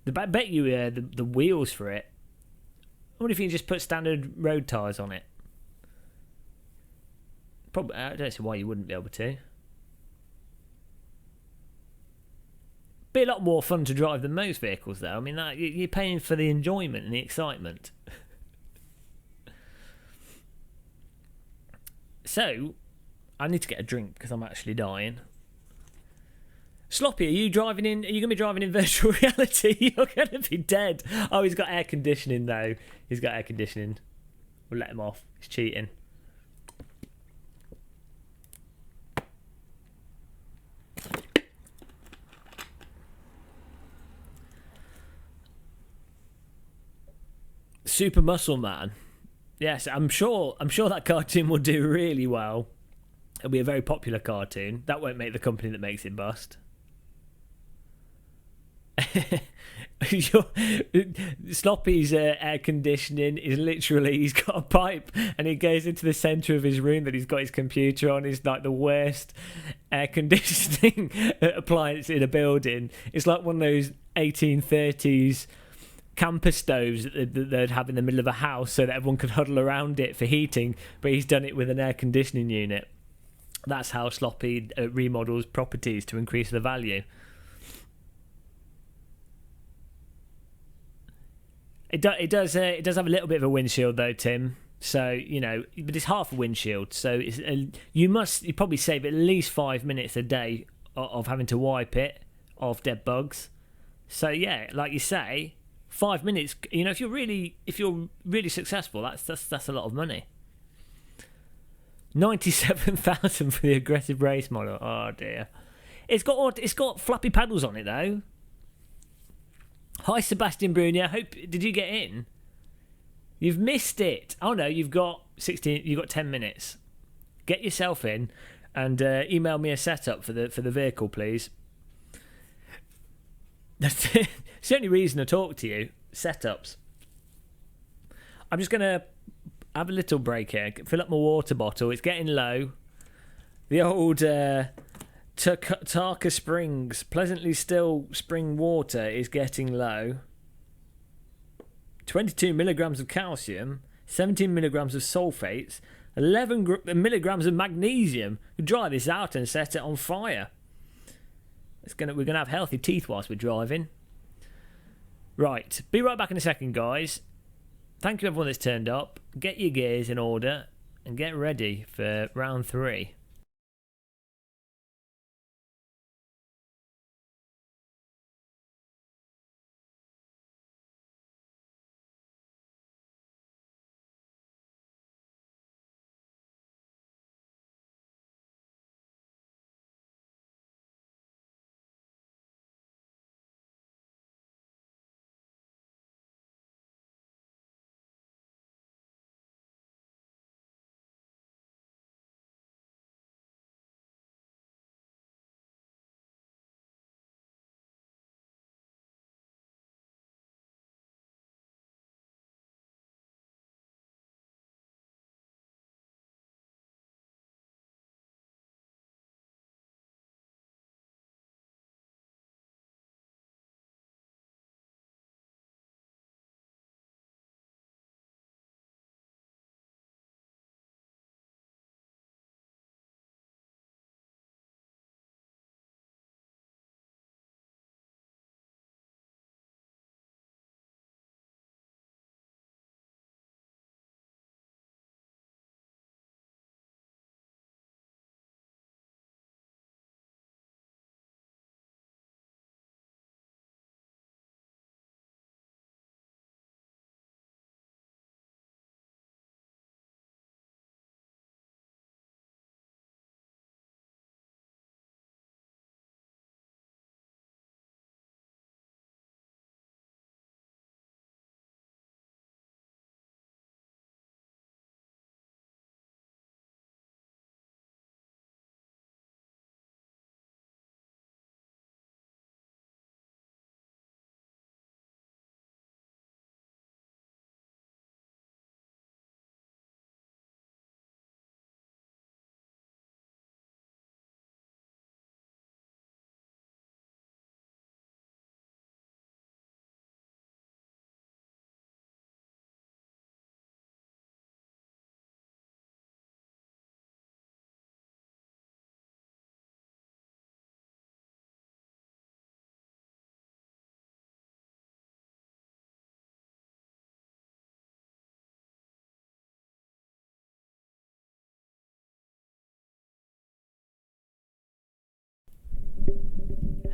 I bet you the wheels for it. I wonder if you can just put standard road tyres on it. Probably, I don't see why you wouldn't be able to. Be a lot more fun to drive than most vehicles, though. I mean, you're paying for the enjoyment and the excitement. So, I need to get a drink because I'm actually dying. Sloppy, are you going to be driving in virtual reality? You're going to be dead. Oh, he's got air conditioning, though. He's got air conditioning. We'll let him off. He's cheating. Super Muscle Man. Yes, I'm sure that cartoon will do really well. It'll be a very popular cartoon. That won't make the company that makes it bust. Sloppy's air conditioning is literally, he's got a pipe and he goes into the centre of his room that he's got his computer on. It's like the worst air conditioning appliance in a building. It's like one of those 1830s camper stoves that they'd have in the middle of a house so that everyone could huddle around it for heating, but he's done it with an air conditioning unit. That's how Sloppy remodels properties to increase the value. It does have a little bit of a windshield though, Tim. So, you know, but it's half a windshield. So you probably save at least 5 minutes a day of having to wipe it of dead bugs. So yeah, like you say, 5 minutes. You know, if you're really successful, that's a lot of money. 97,000 for the aggressive race model. Oh dear. It's got flappy paddles on it though. Hi, Sebastien Brunier. Did you get in? You've missed it. Oh no, you've got 10 minutes. Get yourself in and email me a setup for the vehicle, please. That's the only reason I talk to you. Setups. I'm just gonna have a little break here. Fill up my water bottle. It's getting low. The old Tarka Springs, pleasantly still spring water is getting low. 22 milligrams of calcium, 17 milligrams of sulfates, 11 milligrams of magnesium. We dry this out and set it on fire. We're gonna have healthy teeth whilst we're driving. Right, be right back in a second, guys. Thank you everyone that's turned up. Get your gears in order and get ready for round 3.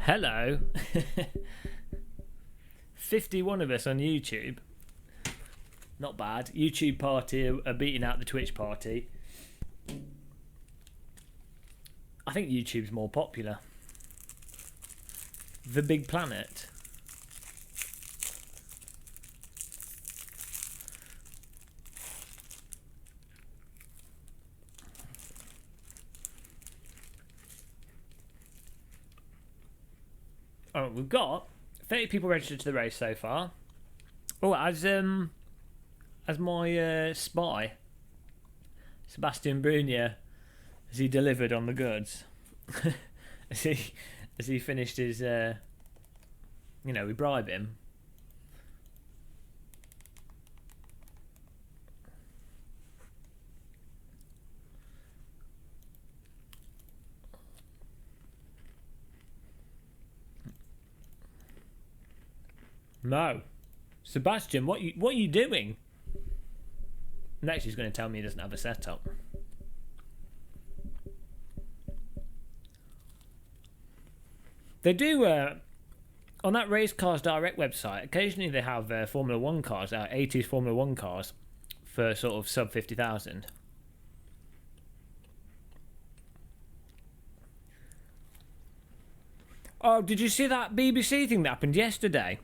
Hello. 51 of us on YouTube. Not bad. YouTube party are beating out the Twitch party. I think YouTube's more popular. The Big Planet. Oh, we've got 30 people registered to the race so far. Oh, as my spy, Sebastien Brunier, has he delivered on the goods? Has he finished his? You know, we bribe him. No, Sebastian, what are you doing? Next, he's going to tell me he doesn't have a setup. They do on that Race Cars Direct website. Occasionally, they have Formula One cars, 80s Formula One cars, for sort of sub 50,000. Oh, did you see that BBC thing that happened yesterday?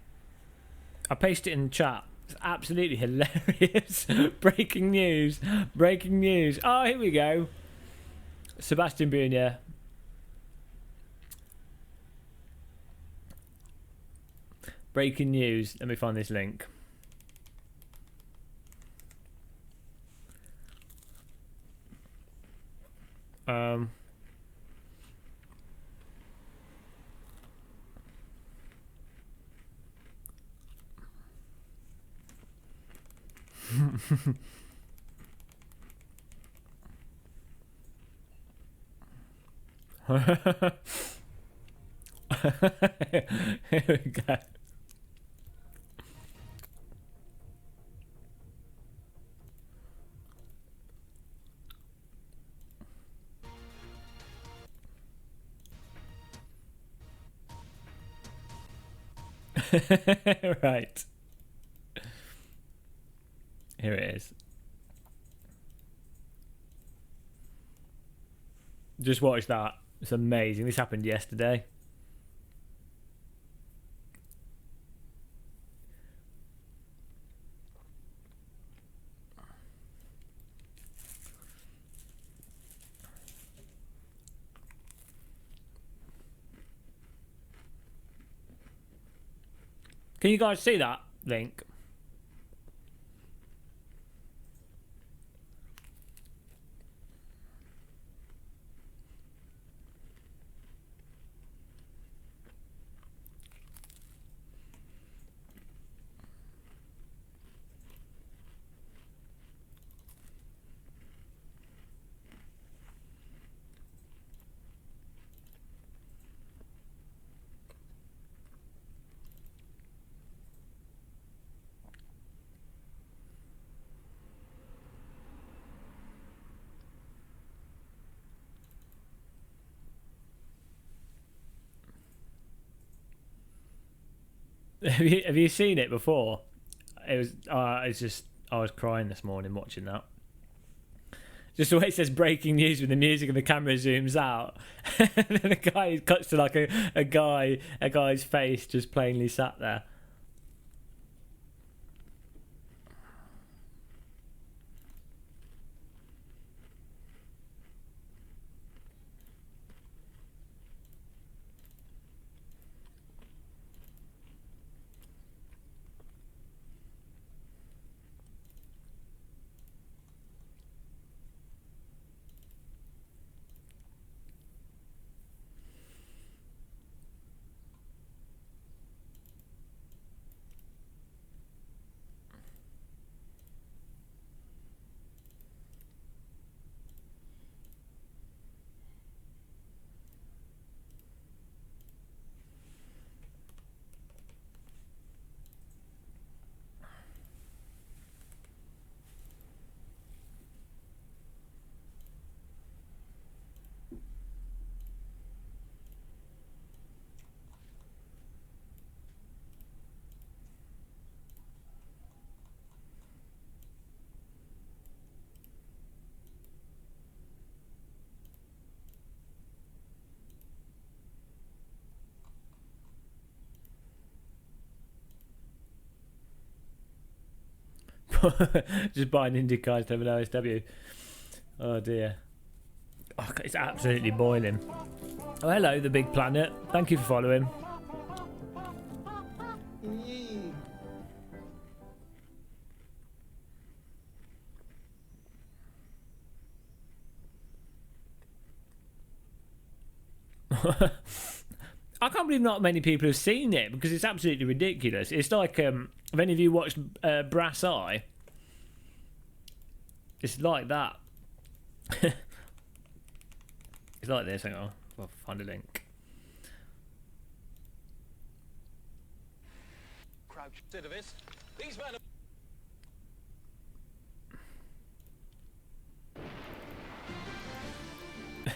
I pasted it in the chat. It's absolutely hilarious. Breaking news. Breaking news. Oh, here we go. Sebastien Brunier. Breaking news. Let me find this link. Here we go. Right. Here it is. Just watch that. It's amazing. This happened yesterday. Can you guys see that link? Have you seen it before? It was it's just I was crying this morning watching that. Just the way it says breaking news with the music and the camera zooms out, and then the guy cuts to like a guy's face just plainly sat there. Just buying Indy cars to have an OSW. Oh dear. Oh, it's absolutely boiling. Oh, hello, the big planet. Thank you for following. I can't believe not many people have seen it because it's absolutely ridiculous. It's like, if any of you watched Brass Eye, it's like that. It's like this. Hang on, I'll find a link. Crouch. These men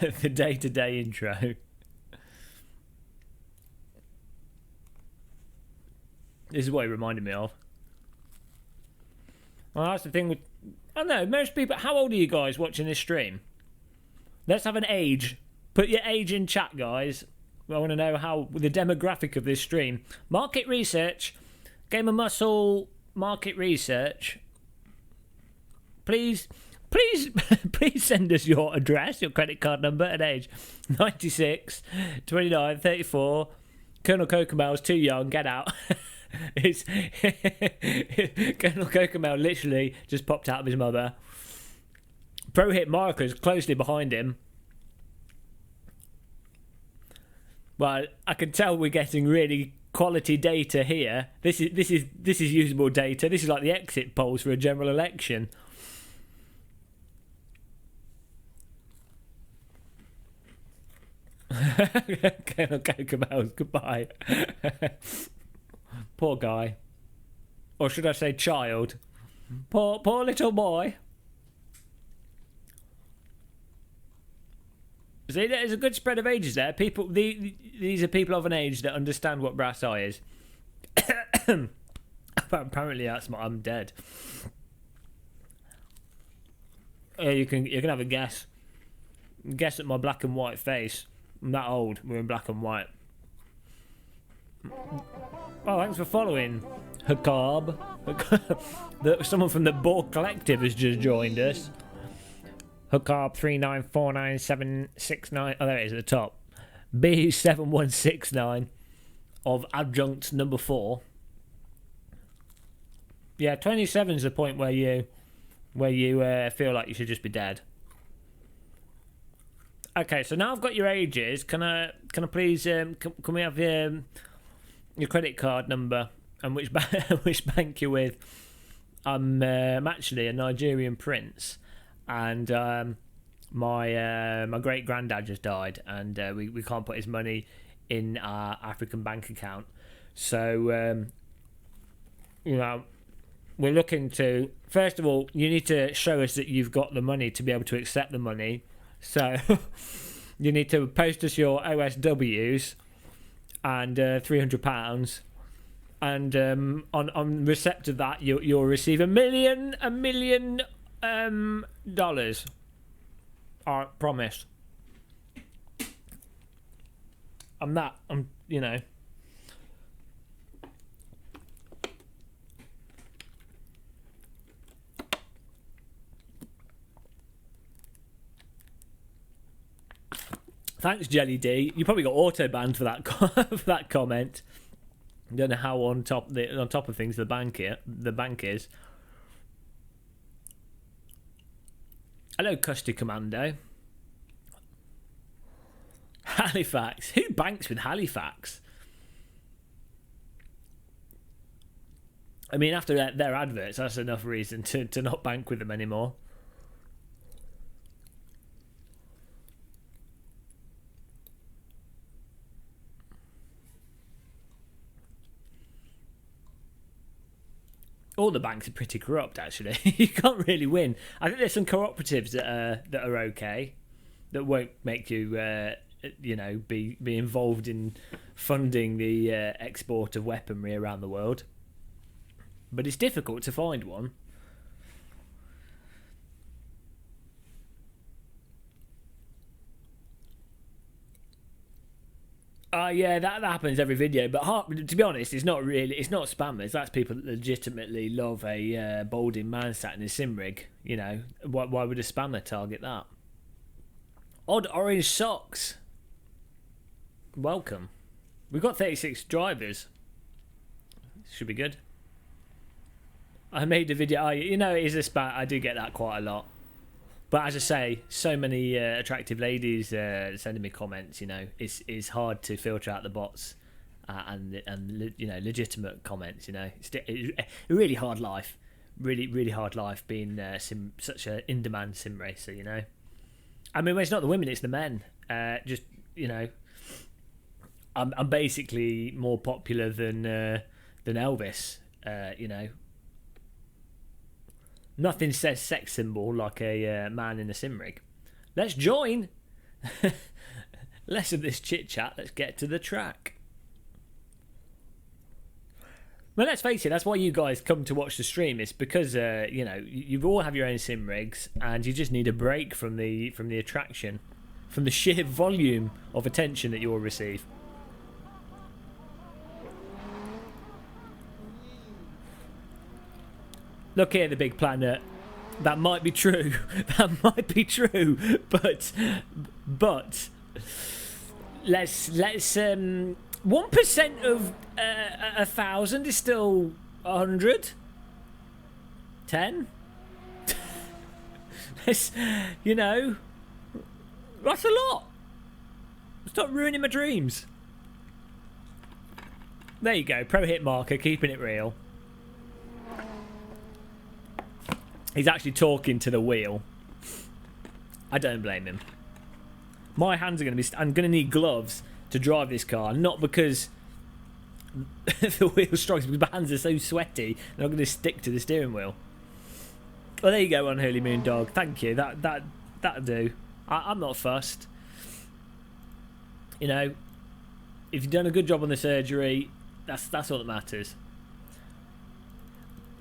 are the day-to-day intro. This is what it reminded me of. Well, that's the thing with... I don't know, most people... How old are you guys watching this stream? Let's have an age. Put your age in chat, guys. I want to know how... the demographic of this stream. Market research. GamerMuscle market research. Please send us your address, your credit card number and age. 96, 29, 34. Colonel Kokomel's too young, get out. It's Colonel Kokomel literally just popped out of his mother. Pro Hit Markers closely behind him. Well, I can tell we're getting really quality data here. This is usable data. This is like the exit polls for a general election. Colonel Kokomel's goodbye. Poor guy. Or should I say child? Poor little boy. See, there's a good spread of ages there. People, these are people of an age that understand what Brass Eye is. Apparently, I'm dead. You can have a guess. Guess at my black and white face. I'm that old. We're in black and white. Oh, thanks for following, Haggard. Someone from the Borg Collective has just joined us. Haggard 3949769. Oh, there it is at the top. B7169 of adjunct number 4. Yeah, 27 is the point where you feel like you should just be dead. Okay, so now I've got your ages. Can I please can we have your credit card number and which bank you're with? I'm actually a Nigerian prince, and my great granddad just died, and we can't put his money in our African bank account. So we're looking to, first of all, you need to show us that you've got the money to be able to accept the money. So you need to post us your OSWs and £300, and on receipt of that you'll receive $1 million dollars. I promise. I'm you know. Thanks, Jelly D. You probably got auto banned for that for that comment. Don't know how on top of things the bank is. Hello, Custy Commando. Halifax. Who banks with Halifax? I mean, after their adverts, that's enough reason to not bank with them anymore. All the banks are pretty corrupt, actually. You can't really win. I think there's some cooperatives that are okay, that won't make you, be involved in funding the export of weaponry around the world. But it's difficult to find one. Yeah, that happens every video. But to be honest, it's not spammers. That's people that legitimately love a balding man sat in a sim rig. You know, why would a spammer target that? Odd orange socks. Welcome. We've got 36 drivers. Should be good. I made a video. You know, it is a spat. I do get that quite a lot. But as I say, so many attractive ladies sending me comments. You know, it's hard to filter out the bots and you know, legitimate comments. You know, it's a really hard life. Really hard life being such an in-demand sim racer. You know, I mean, when it's not the women, it's the men. Just, you know, I'm basically more popular than Elvis. You know. Nothing says sex symbol like a man in a sim rig. Let's join. Less of this chit chat. Let's get to the track. Well, let's face it. That's why you guys come to watch the stream. It's because you know, you all have your own sim rigs, and you just need a break from the attraction, from the sheer volume of attention that you'll receive. Look here, the big planet. That might be true. That might be true. But let's 1% of 1,000 is still 100. 10. You know, that's a lot. Stop ruining my dreams. There you go. Pro hit marker, keeping it real. He's actually talking to the wheel. I don't blame him. My hands are going to be... I'm going to need gloves to drive this car. Not because the wheel strikes, because my hands are so sweaty. They're not going to stick to the steering wheel. Well, there you go, Unholy Moon Dog. Thank you. That'll do. I'm not fussed. You know, if you've done a good job on the surgery, that's all that matters.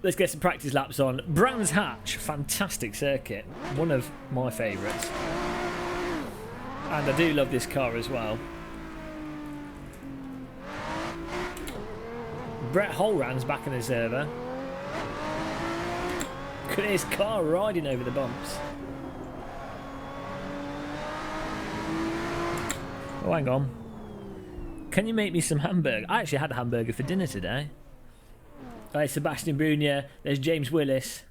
Let's get some practice laps on. Brands Hatch, fantastic circuit. One of my favourites. And I do love this car as well. Brett Holran's back in the server. Look at his car riding over the bumps. Oh, hang on. Can you make me some hamburger? I actually had a hamburger for dinner today. There's Sebastien Brunier. There's James Willis.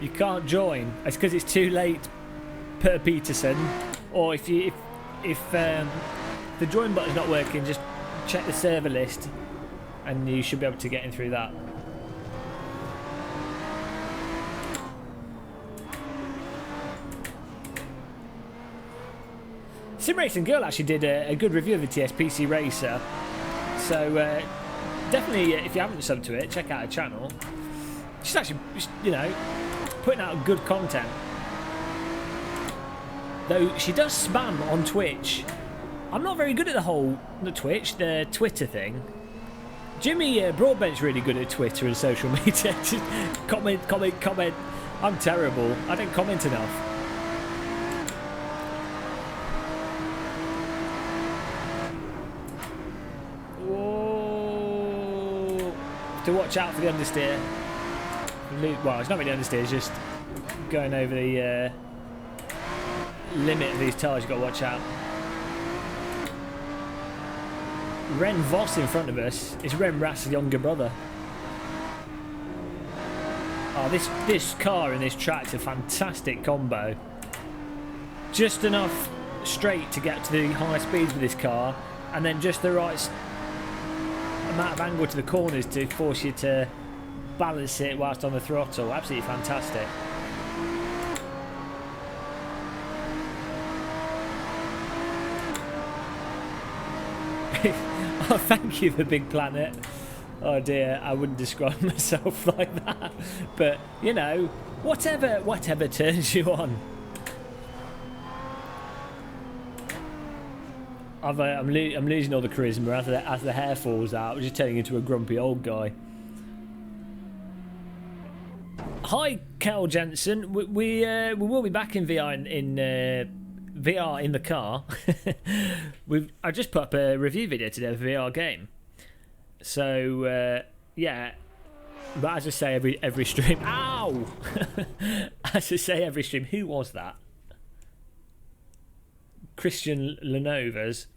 You can't join. It's because it's too late, per Peterson. Or if the join button's not working, just check the server list, and you should be able to get in through that. Sim Racing Girl actually did a good review of the TSPC Racer, so definitely, if you haven't subbed to it, check out her channel. She's actually, you know, putting out good content. Though she does spam on Twitch. I'm not very good at the Twitter thing. Jimmy Broadbent's really good at Twitter and social media. Comment. I'm terrible. I don't comment enough. To watch out for the understeer. Well, it's not really understeer, it's just going over the limit of these tyres. You've got to watch out. Ren Voss in front of us is Ren Rass's younger brother. Oh, this car and this track's a fantastic combo. Just enough straight to get to the high speeds with this car, and then just the right amount of angle to the corners to force you to balance it whilst on the throttle. Absolutely fantastic. Oh, thank you, the big planet. Oh dear, I wouldn't describe myself like that, but you know, whatever turns you on. I'm losing all the charisma as the hair falls out. I'm just turning into a grumpy old guy. Hi, Kel Jensen. We will be back in VR in VR in the car. I just put up a review video today of a VR game. So yeah. But as I say, every stream. Ow! As I say, every stream. Who was that? Christian Lenova's.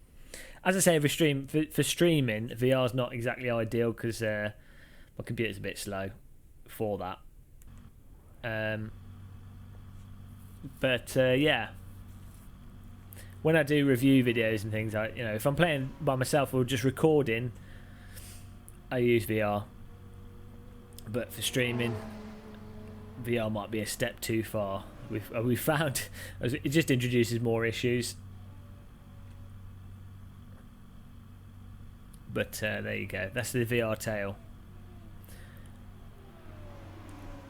As I say, every stream for streaming, VR's not exactly ideal because my computer's a bit slow for that. But yeah, when I do review videos and things, if I'm playing by myself or just recording, I use VR. But for streaming, VR might be a step too far. We've found it just introduces more issues. But there you go. That's the VR tale.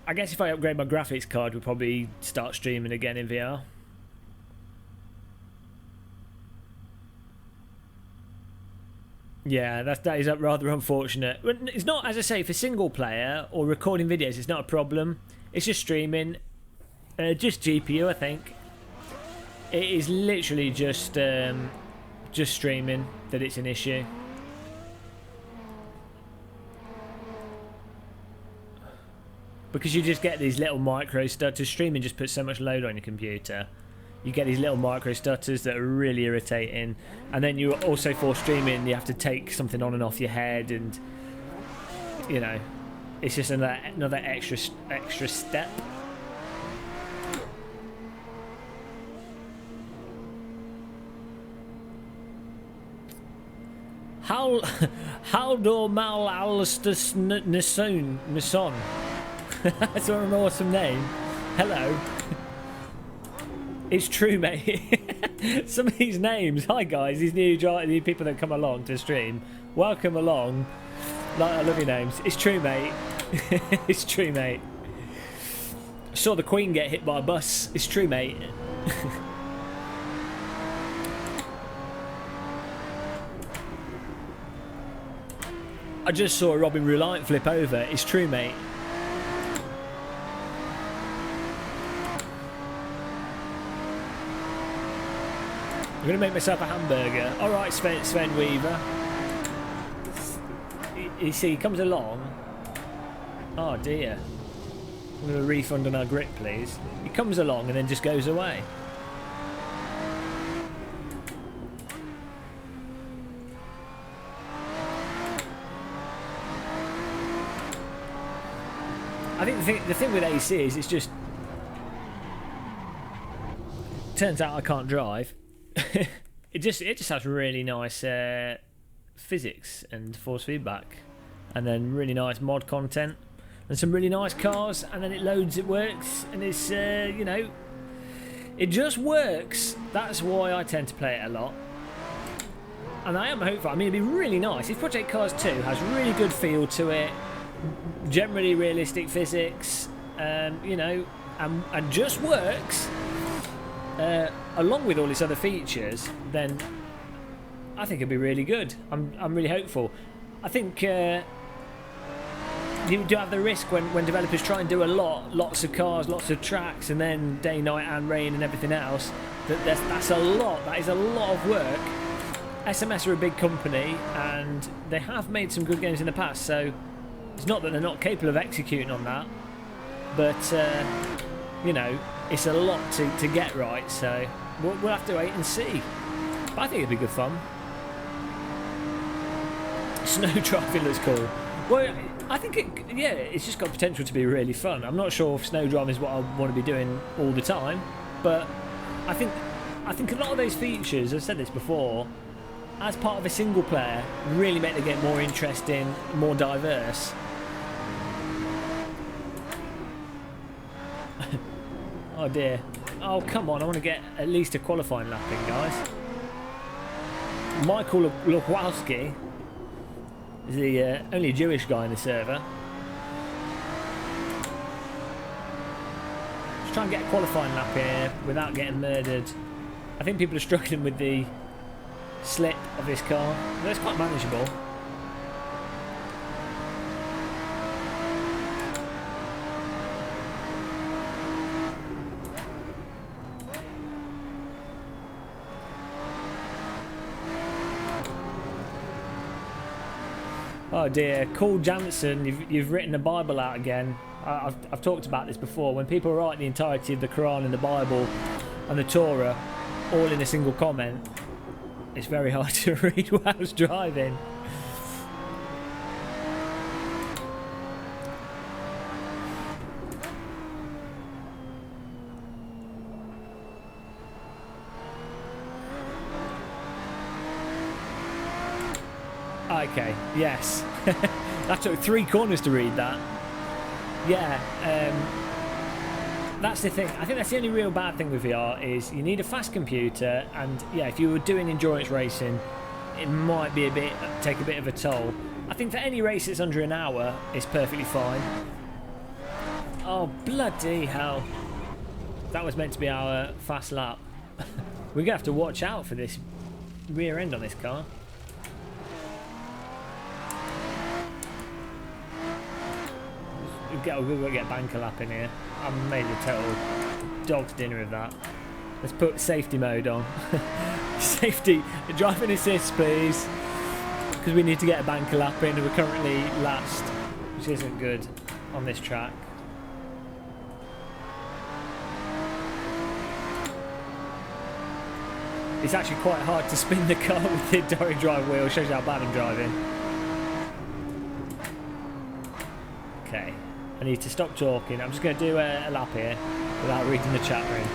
I guess if I upgrade my graphics card, we'll probably start streaming again in VR. Yeah, that is rather unfortunate. It's not, as I say, for single player or recording videos, it's not a problem. It's just streaming. Just GPU, I think. It is literally just streaming that it's an issue. Because you just get these little micro stutters. Streaming just puts so much load on your computer. You get these little micro stutters that are really irritating. And then you also, for streaming, you have to take something on and off your head. And, you know, it's just another extra step. Haldor Mal Alstus Nisson. That's an awesome name. Hello. It's true, mate. Some of these names. Hi, guys. These new people that come along to stream. Welcome along. I love your names. It's true, mate. It's true, mate. I saw the Queen get hit by a bus. It's true, mate. I just saw a Robin Reliant flip over. It's true, mate. I'm going to make myself a hamburger. Alright, Sven Weaver. You see, he comes along. Oh dear. I'm going to refund on our grip, please. He comes along and then just goes away. I think the thing with AC is it's just... Turns out I can't drive. it just has really nice physics and force feedback, and then really nice mod content and some really nice cars, and then it loads, it works, and it's you know, it just works. That's why I tend to play it a lot, and I am hopeful. I mean, it'd be really nice if Project Cars 2 has really good feel to it, generally realistic physics, you know, and just works. Along with all its other features, then I think it'd be really good. I'm really hopeful. I think you do have the risk when developers try and do lots of cars, lots of tracks, and then day, night, and rain and everything else. That's a lot. That is a lot of work. SMS are a big company, and they have made some good games in the past. So it's not that they're not capable of executing on that, but you know, it's a lot to get right, so we'll have to wait and see. But I think it'd be good fun. Snow driving looks cool. Well, I think it's just got potential to be really fun. I'm not sure if snow driving is what I want to be doing all the time, but I think a lot of those features, I've said this before, as part of a single player, really make the game more interesting, more diverse. Oh dear. Oh, come on. I want to get at least a qualifying lap in, guys. Michael Lukowski is the only Jewish guy in the server. Just try and get a qualifying lap here without getting murdered. I think people are struggling with the slip of this car. But it's quite manageable. Oh dear, Paul Jansen, you've written the Bible out again. I've talked about this before. When people write the entirety of the Quran and the Bible and the Torah all in a single comment, it's very hard to read whilst driving. Okay, yes. That took 3 corners to read that. Yeah, that's the thing. I think that's the only real bad thing with VR is you need a fast computer, and yeah, if you were doing endurance racing, it might be take a bit of a toll. I think for any race that's under an hour, it's perfectly fine. Oh, bloody hell. That was meant to be our fast lap. We're going to have to watch out for this rear end on this car. We've got to get banker lap in here. I've made a total dog's dinner of that. Let's put safety mode on. Safety, driving assist please. Because we need to get a banker lap in. We're currently last, which isn't good on this track. It's actually quite hard to spin the car with the direct drive wheel. Shows you how bad I'm driving. Okay. I need to stop talking. I'm just going to do a lap here without reading the chat room.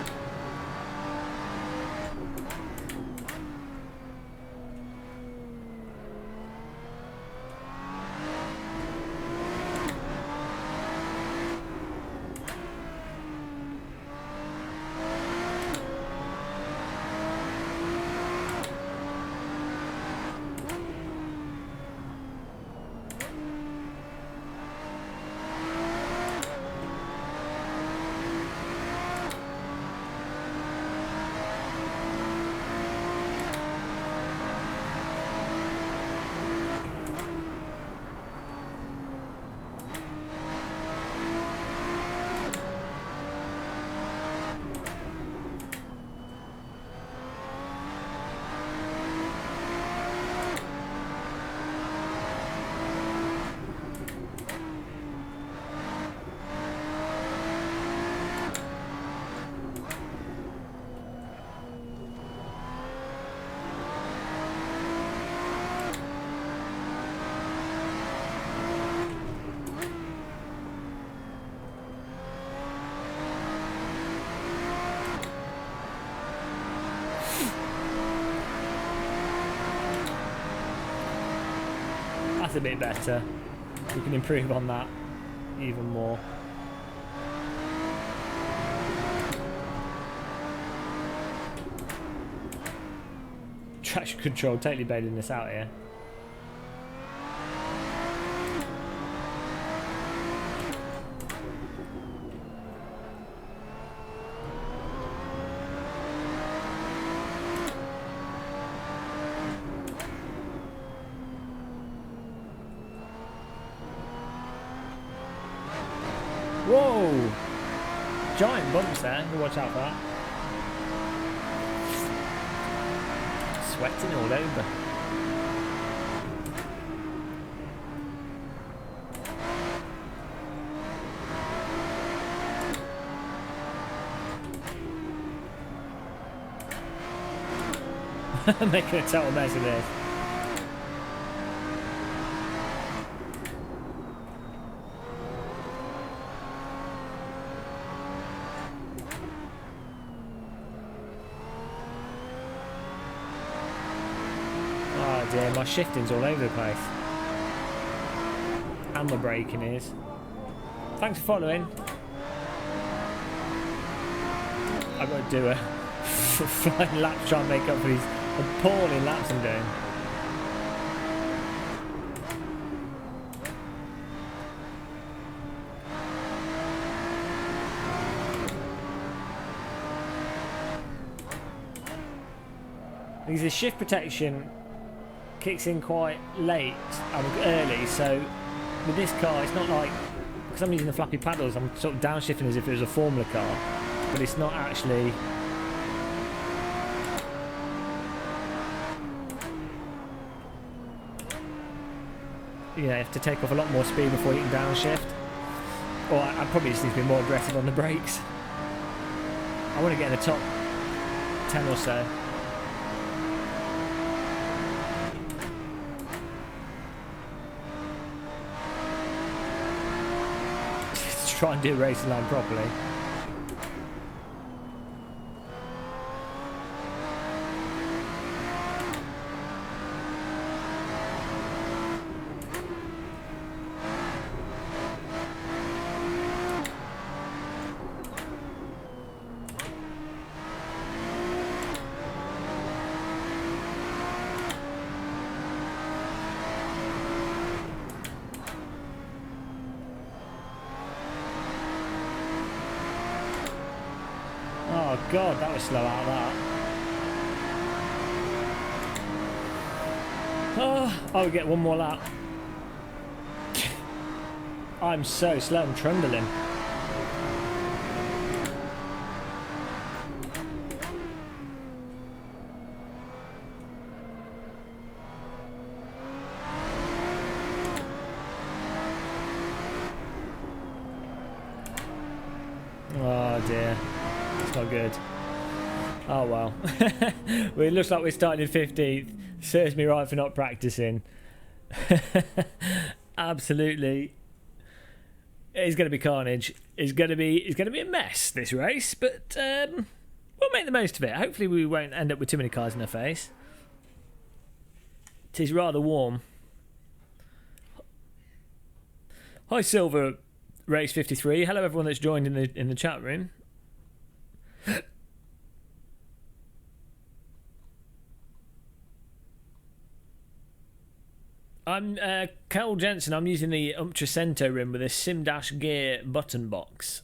A bit better. We can improve on that even more. Traction control totally bailing this out here. Whoa! Giant bumps there, watch out for that. Sweating all over. Making a total mess of this. Yeah, my shifting's all over the place. And my braking is. Thanks for following. I've got to do a flying lap to try and make up for these appalling laps I'm doing. Because the shift protection kicks in quite late and early, so with this car it's not like, because I'm using the flappy paddles, I'm sort of downshifting as if it was a Formula car, but it's not actually. you have to take off a lot more speed before you can downshift. Or I probably just need to be more aggressive on the brakes. I want to get in the top 10 or so. Just try and do a racing line properly. Oh god, that was slow out of that. Oh, I'll get one more lap. I'm so slow, I'm trundling. Oh dear. Not good. Oh well. Well, it looks like we're starting in 15th. Serves me right for not practicing. Absolutely. It's going to be carnage. It's going to be a mess, this race, but we'll make the most of it. Hopefully we won't end up with too many cars in our face. It is rather warm. Hi Silver Race 53. Hello everyone that's joined in the chat room. I'm Kel Jensen. I'm using the Umtracento rim with a Sim-Dash gear button box.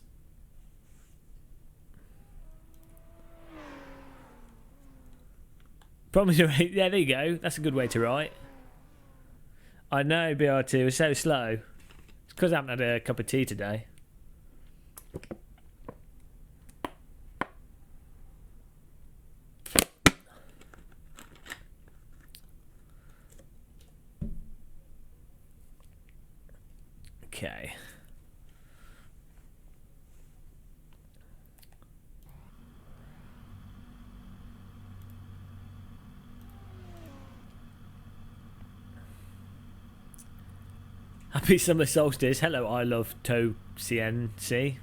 Promise you, yeah, there you go. That's a good way to write. I know BR2 is so slow. It's because I haven't had a cup of tea today. Okay. Happy summer solstice. Hello, I love To CNC.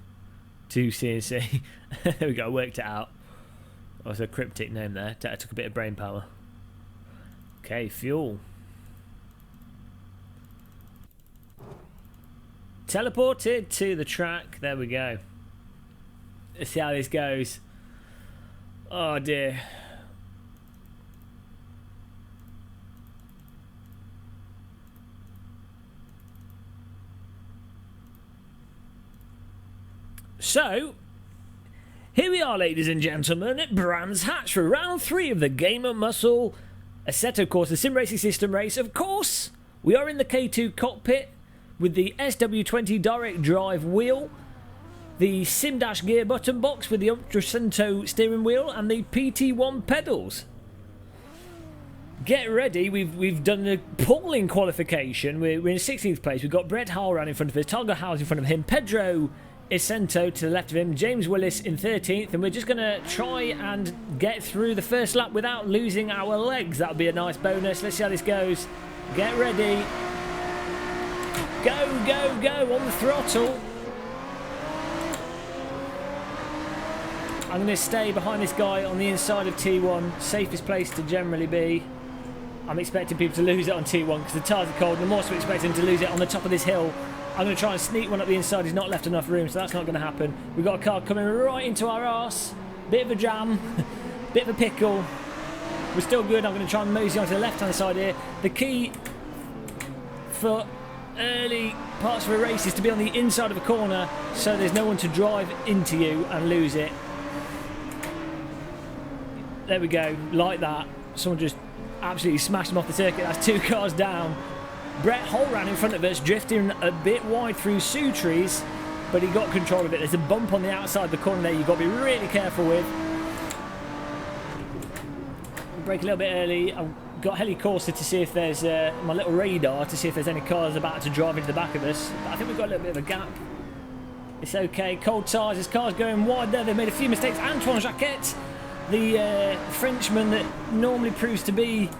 To CNC. There we go, I worked it out. That was a cryptic name there. I took a bit of brain power. Okay, fuel. Teleported to the track. There we go. Let's see how this goes. Oh dear. So, here we are, ladies and gentlemen, at Brands Hatch for round 3 of the GamerMuscle Assetto Corsa Sim Racing System race. Of course, we are in the K2 cockpit with the SW20 direct drive wheel, the Sim-Dash gear button box with the Umtracento steering wheel, and the PT1 pedals. Get ready, we've done a appalling qualification. We're in 16th place. We've got Brett Halran in front of us, Tiger Howes in front of him, Pedro Isento to the left of him, James Willis in 13th, and we're just going to try and get through the first lap without losing our legs. That'll be a nice bonus. Let's see how this goes. Get ready. Go, go, go on the throttle. I'm going to stay behind this guy on the inside of T1. Safest place to generally be. I'm expecting people to lose it on T1 because the tyres are cold. The more so we're expecting to lose it on the top of this hill. I'm going to try and sneak one up the inside. He's not left enough room, so that's not going to happen. We've got a car coming right into our arse. Bit of a jam. Bit of a pickle. We're still good. I'm going to try and mosey onto the left-hand side here. The key for early parts of a race is to be on the inside of a corner so there's no one to drive into you and lose it. There we go, like that. Someone just absolutely smashed him off the circuit. That's 2 cars down. Brett Halran in front of us, drifting a bit wide through Sutries, but he got control of it. There's a bump on the outside of the corner there you've got to be really careful with. Brake a little bit early. I'm got Heli Corsa to see if there's my little radar to see if there's any cars about to drive into the back of us. But I think we've got a little bit of a gap. It's okay. Cold tyres. This car's going wide there. They've made a few mistakes. Antoine Jacquet, the Frenchman that normally proves to be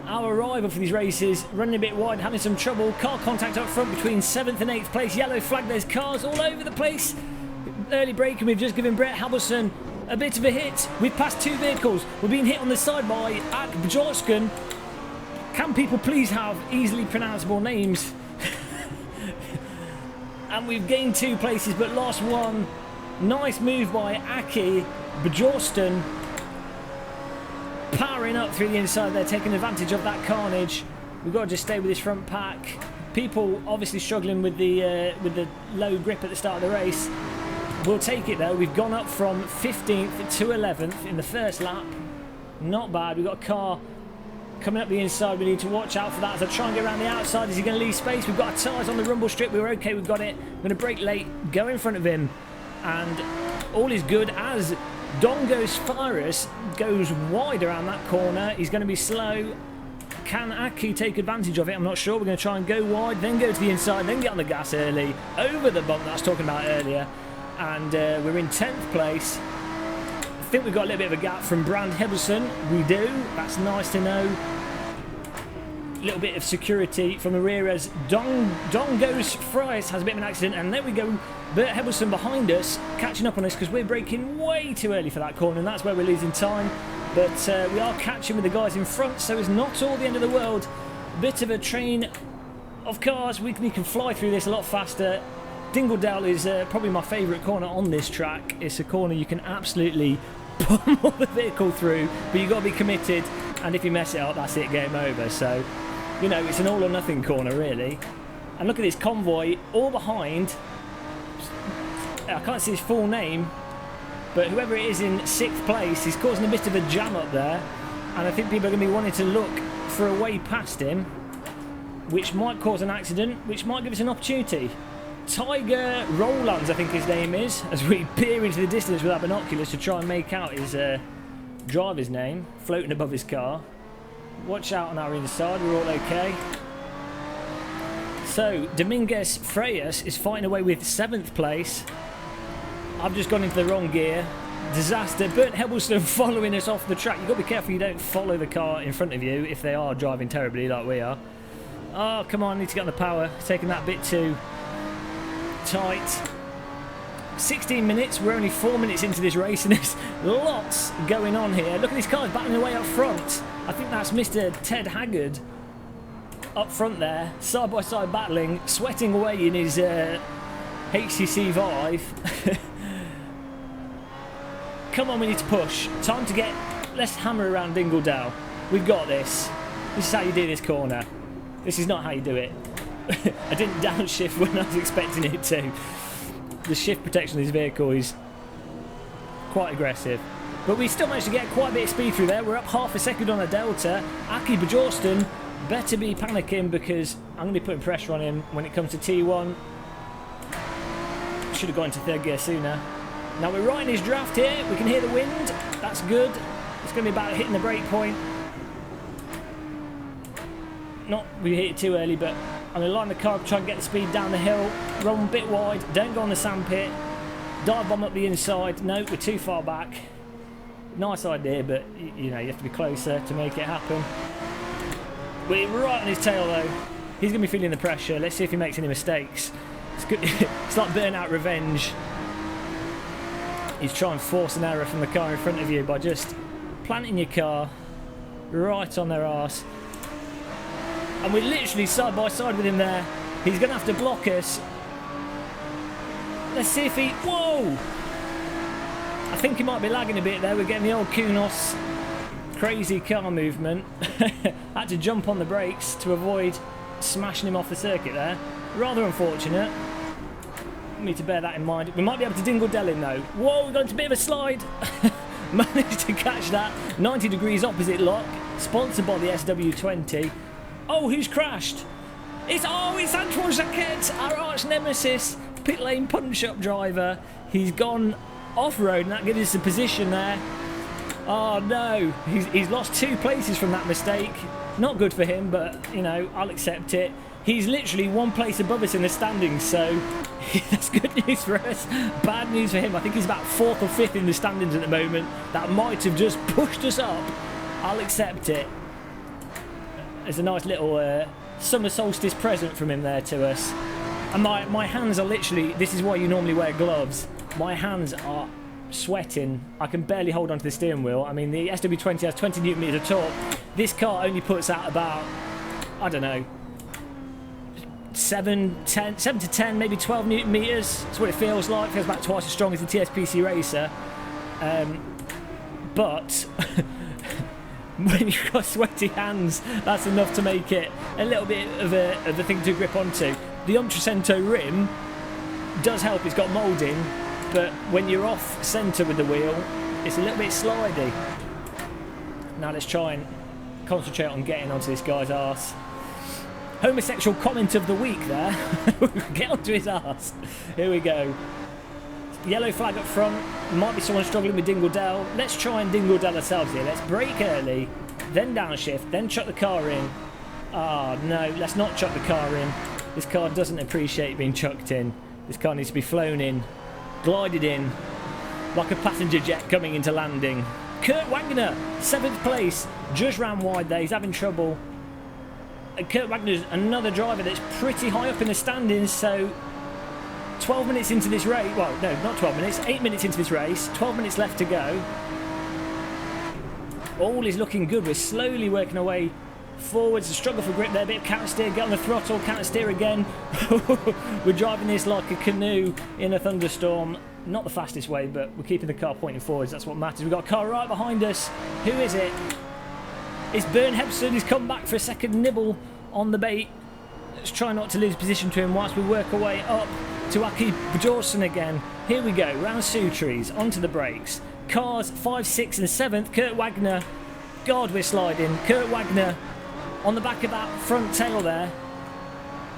our rival for these races, running a bit wide, having some trouble. Car contact up front between 7th and 8th place. Yellow flag. There's cars all over the place. Early break, and we've just given Bernd Halbeisen a bit of a hit. We've passed 2 vehicles. We're being hit on the side by Bjorksken. Can people please have easily pronounceable names? And we've gained 2 places but lost 1. Nice move by Aki Bjorsten. Powering up through the inside there, taking advantage of that carnage. We've got to just stay with this front pack. People obviously struggling with the low grip at the start of the race. We'll take it though. We've gone up from 15th to 11th in the first lap. Not bad. We've got a car coming up the inside. We need to watch out for that as I try and get around the outside. Is he going to leave space? We've got our tyres on the rumble strip. We were okay. We've got it. We're going to brake late, go in front of him, and all is good as Domingos Frias goes wide around that corner. He's going to be slow. Can Aki take advantage of it? I'm not sure. We're going to try and go wide, then go to the inside, then get on the gas early, over the bump that I was talking about earlier. And we're in 10th place. I think we've got a little bit of a gap from Bernd Halbeisen. We do. That's nice to know. A little bit of security from the rear as Domingos Frias has a bit of an accident. And there we go. Bernd Halbeisen behind us, catching up on us because we're braking way too early for that corner. And that's where we're losing time. But we are catching with the guys in front. So it's not all the end of the world. Bit of a train of cars. We can fly through this a lot faster. Dingledale is probably my favourite corner on this track. It's a corner you can absolutely pummel the vehicle through, but you've got to be committed, and if you mess it up, that's it, game over. So, you know, it's an all or nothing corner, really. And look at this convoy, all behind. I can't see his full name, but whoever it is in 6th place is causing a bit of a jam up there, and I think people are going to be wanting to look for a way past him, which might cause an accident, which might give us an opportunity. Tiger Rolands, I think his name is, as we peer into the distance with our binoculars to try and make out his driver's name floating above his car. Watch out on our inside, we're all okay. So, Domingos Frias is fighting away with 7th place. I've just gone into the wrong gear. Disaster. Bernd Halbeisen following us off the track. You've got to be careful you don't follow the car in front of you if they are driving terribly like we are. Oh, come on, I need to get on the power. Taking that bit too tight. 16 minutes, we're only 4 minutes into this race and there's lots going on here. Look at these cars battling away up front. I think that's Mr. Ted Haggard up front there, side by side battling, sweating away in his HCC Vive. Come on, we need to push. Time to get, let's hammer around Dingledale. We've got this. This is how you do this corner. This is not how you do it. I didn't downshift when I was expecting it to. The shift protection of this vehicle is quite aggressive. But we still managed to get quite a bit of speed through there. We're up half a second on a delta. Aki Bjorsten better be panicking because I'm going to be putting pressure on him when it comes to T1. Should have gone into 3rd gear sooner. Now we're right in his draft here. We can hear the wind. That's good. It's going to be about hitting the brake point. Not we hit it too early, but I'm going to line the car up, try and get the speed down the hill. Run a bit wide. Don't go on the sandpit. Dive bomb up the inside. No, we're too far back. Nice idea, but you know, you have to be closer to make it happen. We're right on his tail though. He's going to be feeling the pressure. Let's see if he makes any mistakes. It's good. It's like burnout revenge. He's trying to force an error from the car in front of you by just planting your car right on their arse. And we're literally side by side with him there. He's going to have to block us. Let's see if he... Whoa! I think he might be lagging a bit there. We're getting the old Kunos crazy car movement. Had to jump on the brakes to avoid smashing him off the circuit there. Rather unfortunate. We need to bear that in mind. We might be able to Dingledale him though. Whoa, we've got into a bit of a slide. Managed to catch that. 90 degrees opposite lock. Sponsored by the SW20. Oh, who's crashed? It's Antoine Jacquet, our arch nemesis, pit lane punch-up driver. He's gone off-road and that gives us a position there. Oh no, he's lost 2 places from that mistake. Not good for him, but, you know, I'll accept it. He's literally one place above us in the standings, so that's good news for us. Bad news for him. I think he's about 4th or 5th in the standings at the moment. That might have just pushed us up. I'll accept it. There's a nice little summer solstice present from him there to us. And my hands are literally, this is why you normally wear gloves. My hands are sweating. I can barely hold onto the steering wheel. I mean, the SW20 has 20 newton meters of torque. This car only puts out about, I don't know, 7 to 10, maybe 12 newton meters. That's what it feels like. It feels about twice as strong as the TSPC Racer. But when you've got sweaty hands, that's enough to make it a little bit of a thing to grip onto. The Trecento rim does help. It's got moulding, but when you're off centre with the wheel, it's a little bit slidey. Now let's try and concentrate on getting onto this guy's arse. Homosexual comment of the week there. Get onto his arse. Here we go. Yellow flag up front. Might be someone struggling with Dingle Dell. Let's try and Dingle Dell ourselves here. Let's brake early, then downshift, then chuck the car in. Ah, no, let's not chuck the car in. This car doesn't appreciate being chucked in. This car needs to be flown in, glided in, like a passenger jet coming into landing. Kurt Wagner, 7th place. Just ran wide there. He's having trouble. Kurt Wagner's another driver that's pretty high up in the standings, so 12 minutes into this race, well, no, not 12 minutes, 8 minutes into this race, 12 minutes left to go. All is looking good. We're slowly working our way forwards. A struggle for grip there, a bit of counter steer, get on the throttle, counter steer again. We're driving this like a canoe in a thunderstorm. Not the fastest way, but we're keeping the car pointing forwards. That's what matters. We've got a car right behind us. Who is it? It's Bernd Halbeisen. He's come back for a second nibble on the bait. Let's try not to lose position to him whilst we work our way up to Aki Bjornsson again. Here we go, round Sutries, onto the brakes. Cars 5, 6 and 7th. Kurt Wagner. God, we're sliding. Kurt Wagner on the back of that front tail there.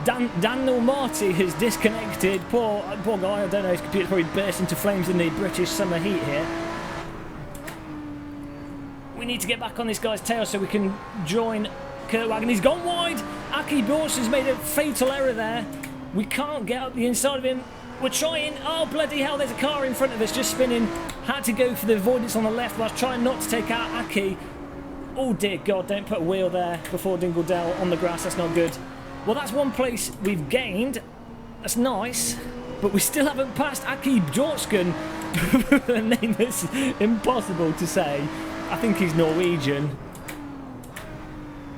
Daniel Marty has disconnected. Poor guy, I don't know, his computer's probably burst into flames in the British summer heat here. We need to get back on this guy's tail so we can join Kurt Wagner. He's gone wide. Aki Bjornsson's made a fatal error there. We can't get up the inside of him. We're trying. Oh, bloody hell, there's a car in front of us just spinning. Had to go for the avoidance on the left whilst trying not to take out Aki. Oh, dear God, don't put a wheel there before Dingle Dell on the grass. That's not good. Well, that's one place we've gained. That's nice. But we still haven't passed Aki Bjornsson. A name that's impossible to say. I think he's Norwegian.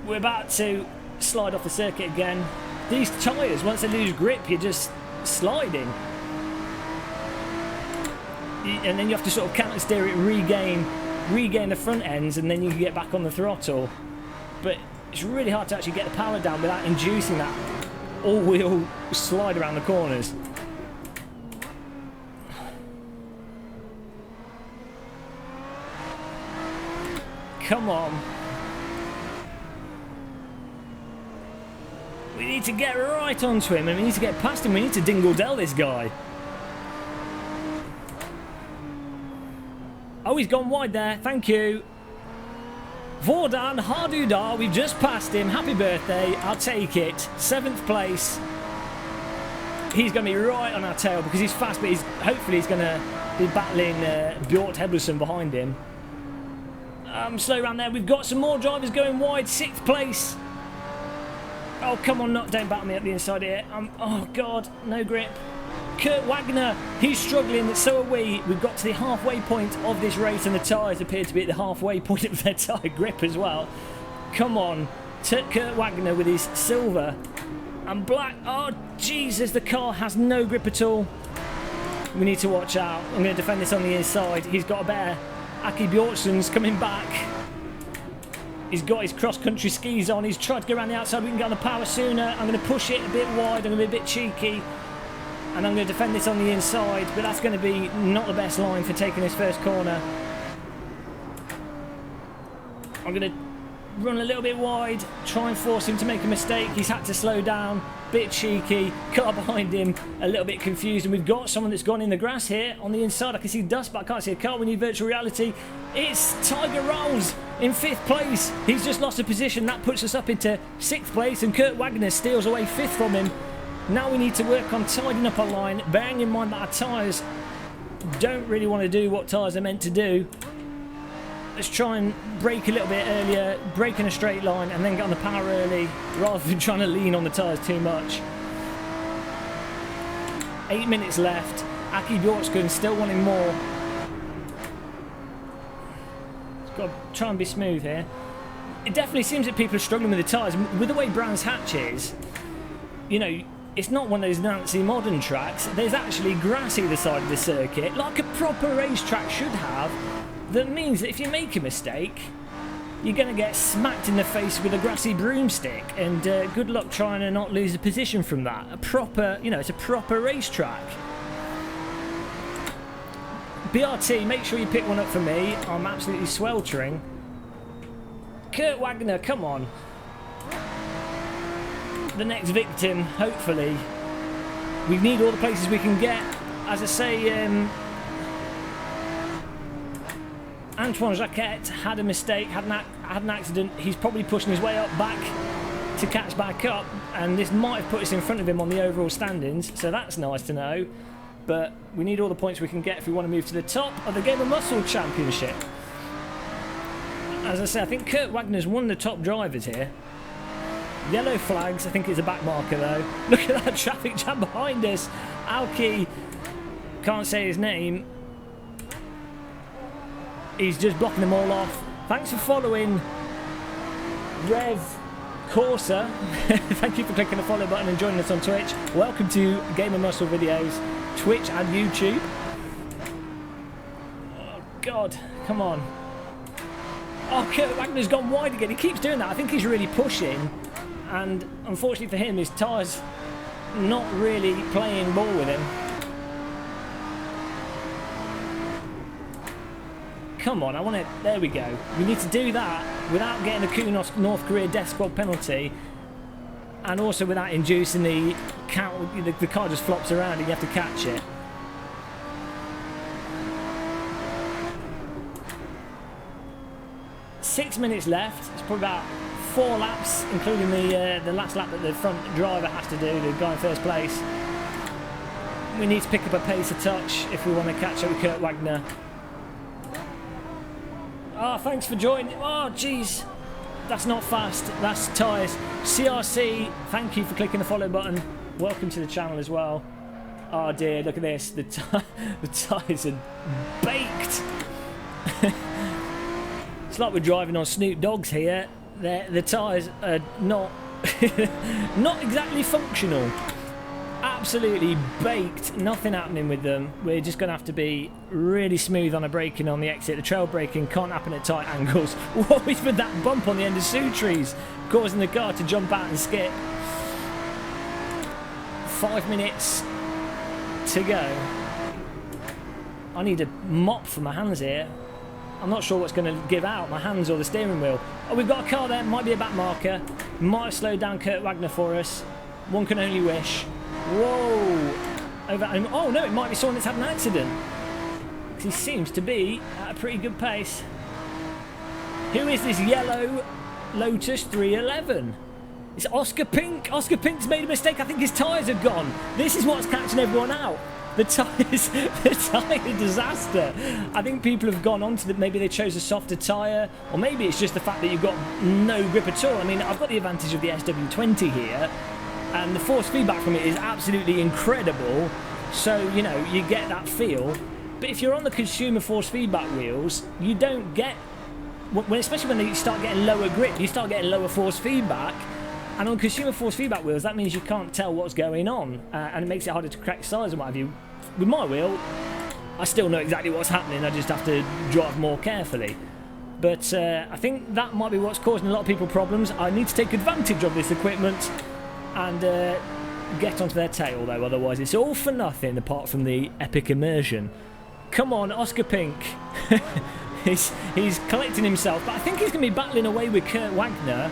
We're about to slide off the circuit again. These tyres, once they lose grip, you're just sliding. And then you have to sort of counter steer it, regain the front ends, and then you can get back on the throttle. But it's really hard to actually get the power down without inducing that all-wheel slide around the corners. Come on. We need to get right onto him, and we need to get past him. We need to Dingle Dell this guy. Oh, he's gone wide there. Thank you. Vordan Hardudar, we've just passed him. Happy birthday. I'll take it. 7th place. He's going to be right on our tail because he's fast, but hopefully he's going to be battling Bjort Halbeisen behind him. Slow around there. We've got some more drivers going wide. 6th place. Oh, come on, don't battle me up the inside here. Oh, God, no grip. Kurt Wagner, he's struggling, so are we. We've got to the halfway point of this race, and the tyres appear to be at the halfway point of their tyre grip as well. Come on. Kurt Wagner with his silver and black. Oh, Jesus, the car has no grip at all. We need to watch out. I'm going to defend this on the inside. He's got a bear. Aki Bjornsson's coming back. He's got his cross-country skis on. He's tried to go around the outside. We can get on the power sooner. I'm going to push it a bit wide. I'm going to be a bit cheeky. And I'm going to defend this on the inside. But that's going to be not the best line for taking this first corner. I'm going to run a little bit wide, try and force him to make a mistake. He's had to slow down, bit cheeky, car behind him, a little bit confused, and we've got someone that's gone in the grass here on the inside. I can see dust, but I can't see a car. We need virtual reality. It's Tiger Rolls in 5th place. He's just lost a position. That puts us up into 6th place, and Kurt Wagner steals away 5th from him. Now we need to work on tidying up our line, bearing in mind that our tyres don't really want to do what tyres are meant to do. Let's try and brake a little bit earlier, brake in a straight line, and then get on the power early, rather than trying to lean on the tyres too much. 8 minutes left. Aki Bjorkskun's still wanting more. It's got to try and be smooth here. It definitely seems that people are struggling with the tyres. With the way Brands Hatch is, you know, it's not one of those Nancy modern tracks. There's actually grass either side of the circuit, like a proper racetrack should have. That means that if you make a mistake, you're going to get smacked in the face with a grassy broomstick, and good luck trying to not lose a position from that. A proper, you know, it's a proper racetrack. BRT, make sure you pick one up for me. I'm absolutely sweltering. Kurt Wagner, come on. The next victim, hopefully. We need all the places we can get. As I say, Antoine Jacquet had a mistake, had an accident. He's probably pushing his way up back to catch back up, and this might have put us in front of him on the overall standings, so that's nice to know. But we need all the points we can get if we want to move to the top of the GamerMuscle Championship. As I say, I think Kurt Wagner's one of the top drivers here. Yellow flags, I think it's a back marker though. Look at that traffic jam behind us. Alki, can't say his name. He's just blocking them all off. Thanks for following Rev Corsa. Thank you for clicking the follow button and joining us on Twitch. Welcome to GamerMuscle videos, Twitch and YouTube. Oh God, come on. Oh, Kurt Wagner's gone wide again. He keeps doing that. I think he's really pushing, and unfortunately for him, his tyres not really playing ball with him. Come on, I want it. There we go. We need to do that without getting a Kunos North Korea death squad penalty, and also without inducing the car just flops around and you have to catch it. Six minutes left. It's probably about 4 laps, including the last lap that the front driver has to do, the guy in first place. We need to pick up a pace a touch if we want to catch up with Kurt Wagner. Oh, thanks for joining. Oh, jeez. That's not fast. That's tyres. CRC, thank you for clicking the follow button. Welcome to the channel as well. Oh, dear. Look at this. The tyres are baked. It's like we're driving on Snoop Dogs here. The tyres are not, not exactly functional. Absolutely baked, nothing happening with them. We're just going to have to be really smooth on a braking on the exit. The trail braking can't happen at tight angles. What is with that bump on the end of Sioux trees, causing the car to jump out and skip? 5 minutes to go. I need a mop for my hands here. I'm not sure what's going to give out, my hands or the steering wheel. Oh, we've got a car there, might be a back marker. Might have slowed down Kurt Wagner for us. One can only wish. Whoa! Oh no, it might be someone that's had an accident. Because he seems to be at a pretty good pace. Who is this yellow Lotus 311? It's Oscar Pink. Oscar Pink's made a mistake. I think his tyres are gone. This is what's catching everyone out. The tyres, the tyre disaster. I think people have gone on to that. Maybe they chose a softer tyre, or maybe it's just the fact that you've got no grip at all. I mean, I've got the advantage of the SW20 here, and the force feedback from it is absolutely incredible. So, you know, you get that feel. But if you're on the consumer force feedback wheels, you don't get, especially when you start getting lower grip, you start getting lower force feedback. And on consumer force feedback wheels, that means you can't tell what's going on, and it makes it harder to correct size and what have you. With my wheel, I still know exactly what's happening, I just have to drive more carefully. But I think that might be what's causing a lot of people problems. I need to take advantage of this equipment and get onto their tail, though, otherwise it's all for nothing apart from the epic immersion. Come on, Oscar Pink. he's collecting himself, but I think he's going to be battling away with Kurt Wagner,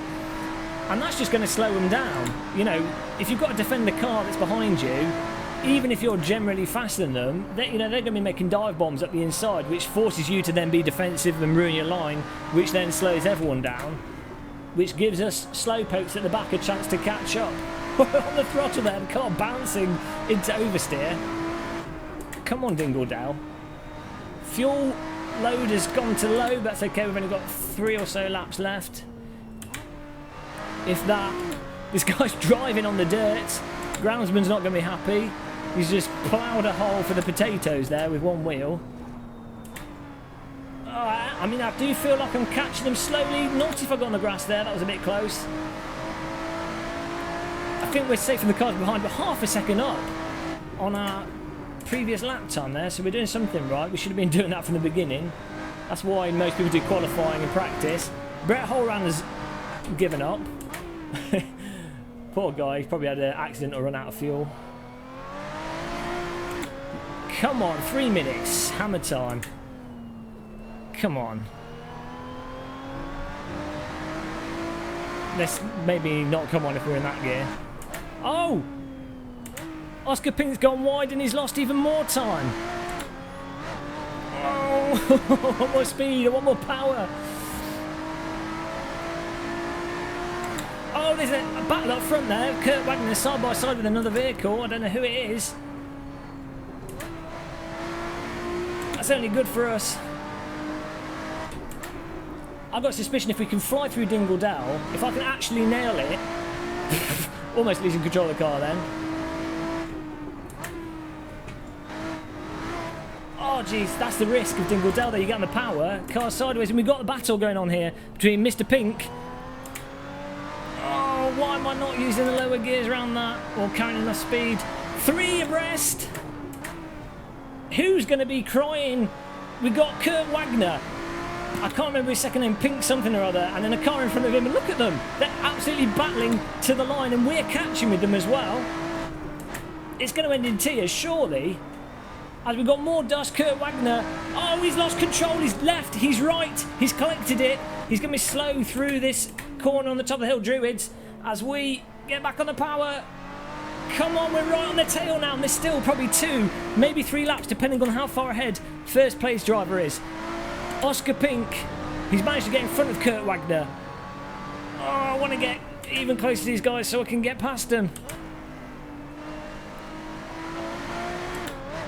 and that's just going to slow him down. You know, if you've got to defend the car that's behind you, even if you're generally faster than them, they're going to be making dive bombs up the inside, which forces you to then be defensive and ruin your line, which then slows everyone down, which gives us slowpokes at the back a chance to catch up. On the throttle there, the car bouncing into oversteer. Come on, Dingledale. Fuel load has gone to low, but that's okay. We've only got 3 or so laps left. If that. This guy's driving on the dirt. Groundsman's not going to be happy. He's just ploughed a hole for the potatoes there with one wheel. I mean, I do feel like I'm catching him slowly. Not if I got on the grass there. That was a bit close. I think we're safe in the cars behind, but half a second up on our previous lap time there, so we're doing something right. We should have been doing that from the beginning. That's why most people do qualifying and practice. Brett Holran has given up. Poor guy, he's probably had an accident or run out of fuel. Come on, 3 minutes, hammer time. Come on. Let's maybe not come on if we're in that gear. Oh! Oscar Pink's gone wide and he's lost even more time. Oh! One more speed, one more power. Oh, there's a battle up front there. Kurt Wagner side by side with another vehicle. I don't know who it is. That's only good for us. I've got a suspicion if we can fly through Dingledale, if I can actually nail it, almost losing control of the car then. Oh jeez, that's the risk of Dingledale there. You get on the power, car sideways, and we've got the battle going on here between Mr. Pink. Oh, why am I not using the lower gears around that or carrying enough speed? 3 abreast. Who's going to be crying? We got Kurt Wagner. I can't remember his second name, Pink something or other, and then a car in front of him, and look at them. They're absolutely battling to the line, and we're catching with them as well. It's going to end in tears, surely. As we've got more dust, Kurt Wagner. Oh, he's lost control. He's left. He's right. He's collected it. He's going to be slow through this corner on the top of the hill, Druids, as we get back on the power. Come on, we're right on the tail now, and there's still probably 2, maybe 3 laps, depending on how far ahead first place driver is. Oscar Pink, he's managed to get in front of Kurt Wagner. Oh, I want to get even closer to these guys so I can get past them.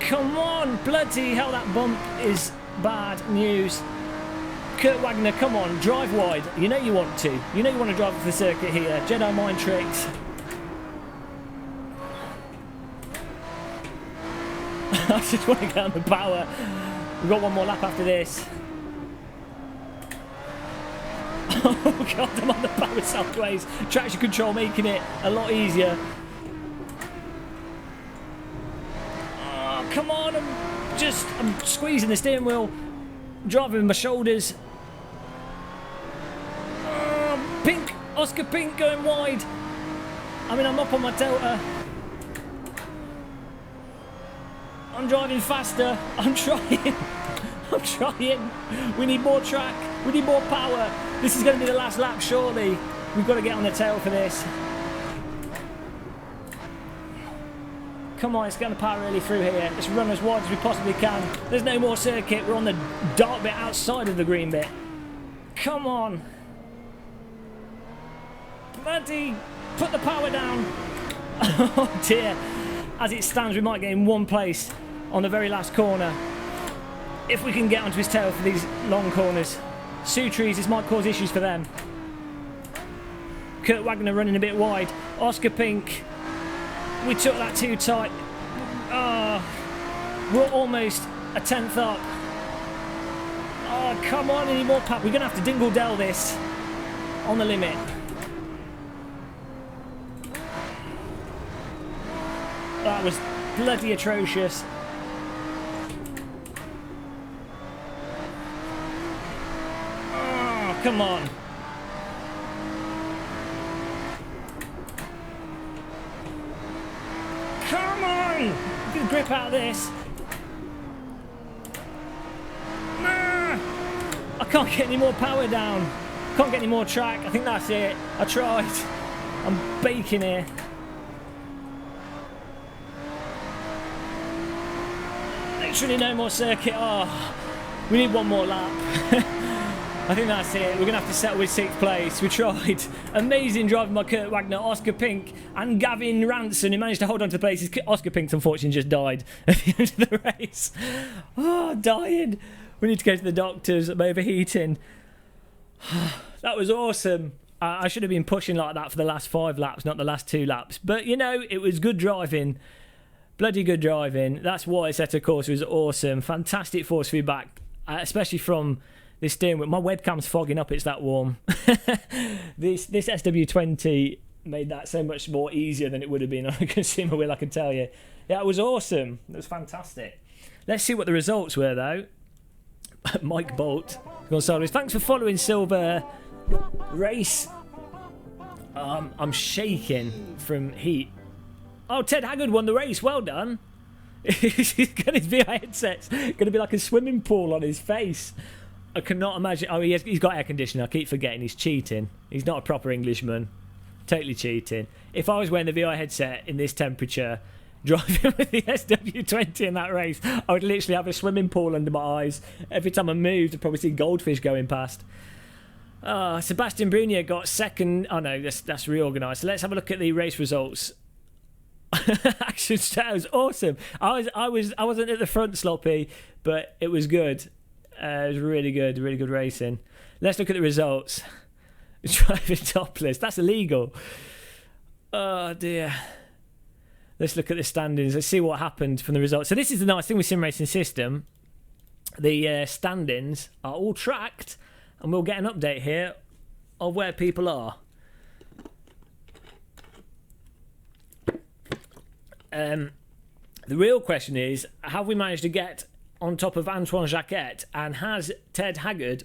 Come on, bloody hell, that bump is bad news. Kurt Wagner, come on, drive wide. You know you want to. You know you want to drive off the circuit here. Jedi mind tricks. I just want to get on the power. We've got one more lap after this. Oh god, I'm on the power sideways. Traction control making it a lot easier. Oh, come on, I'm squeezing the steering wheel, driving with my shoulders. Oh, Pink, Oscar Pink going wide. I mean, I'm up on my delta. I'm driving faster. I'm trying. I'm trying. We need more track. We need more power. This is going to be the last lap, surely. We've got to get on the tail for this. Come on, let's get on the power really through here. Let's run as wide as we possibly can. There's no more circuit. We're on the dark bit outside of the green bit. Come on. Bloody, put the power down. Oh dear. As it stands, we might get in one place on the very last corner. If we can get onto his tail for these long corners. Sioux trees, this might cause issues for them. Kurt Wagner running a bit wide. Oscar Pink, we took that too tight. Oh, we're almost a 10th up. Oh, come on, any more pap. We're going to have to Dingledale this on the limit. That was bloody atrocious. Oh, come on. Come on! Get a grip out of this. can't get any more power down. Can't get any more track. I think that's it. I tried. I'm baking here. Literally no more circuit. Oh, we need one more lap. I think that's it. We're going to have to settle with 6th place. We tried. Amazing driving by Kurt Wagner, Oscar Pink and Gavin Ranson, who managed to hold on to places. Oscar Pink's unfortunately just died at the end of the race. Oh, dying. We need to go to the doctors. I'm overheating. That was awesome. I should have been pushing like that for the last 5 laps, not the last 2 laps. But, you know, it was good driving. Bloody good driving. That's why Assetto Corsa was awesome. Fantastic force feedback, especially from this steering wheel. My webcam's fogging up, it's that warm. This SW20 made that so much more easier than it would have been on a consumer wheel, I can tell you. Yeah, it was awesome. It was fantastic. Let's see what the results were, though. Mike Bult, Gonzalez. Thanks for following Silver Race. I'm shaking from heat. Oh, Ted Haggard won the race. Well done. He's got his VR headsets. Going to be like a swimming pool on his face. I cannot imagine. Oh, he's got air conditioning. I keep forgetting he's cheating. He's not a proper Englishman. Totally cheating. If I was wearing the VR headset in this temperature, driving with the SW20 in that race, I would literally have a swimming pool under my eyes. Every time I moved, I'd probably see goldfish going past. Sebastien Brunier got 2nd. Oh no, that's reorganised. So let's have a look at the race results. Action that was awesome. I wasn't at the front, sloppy, but it was good. It was really good racing. Let's look at the results. Driving topless, that's illegal. Oh dear. Let's look at the standings. Let's see what happened from the results. So this is the nice thing with sim racing system. The standings are all tracked, and we'll get an update here of where people are. The real question is, have we managed to get on top of Antoine Jacquet, and has Ted Haggard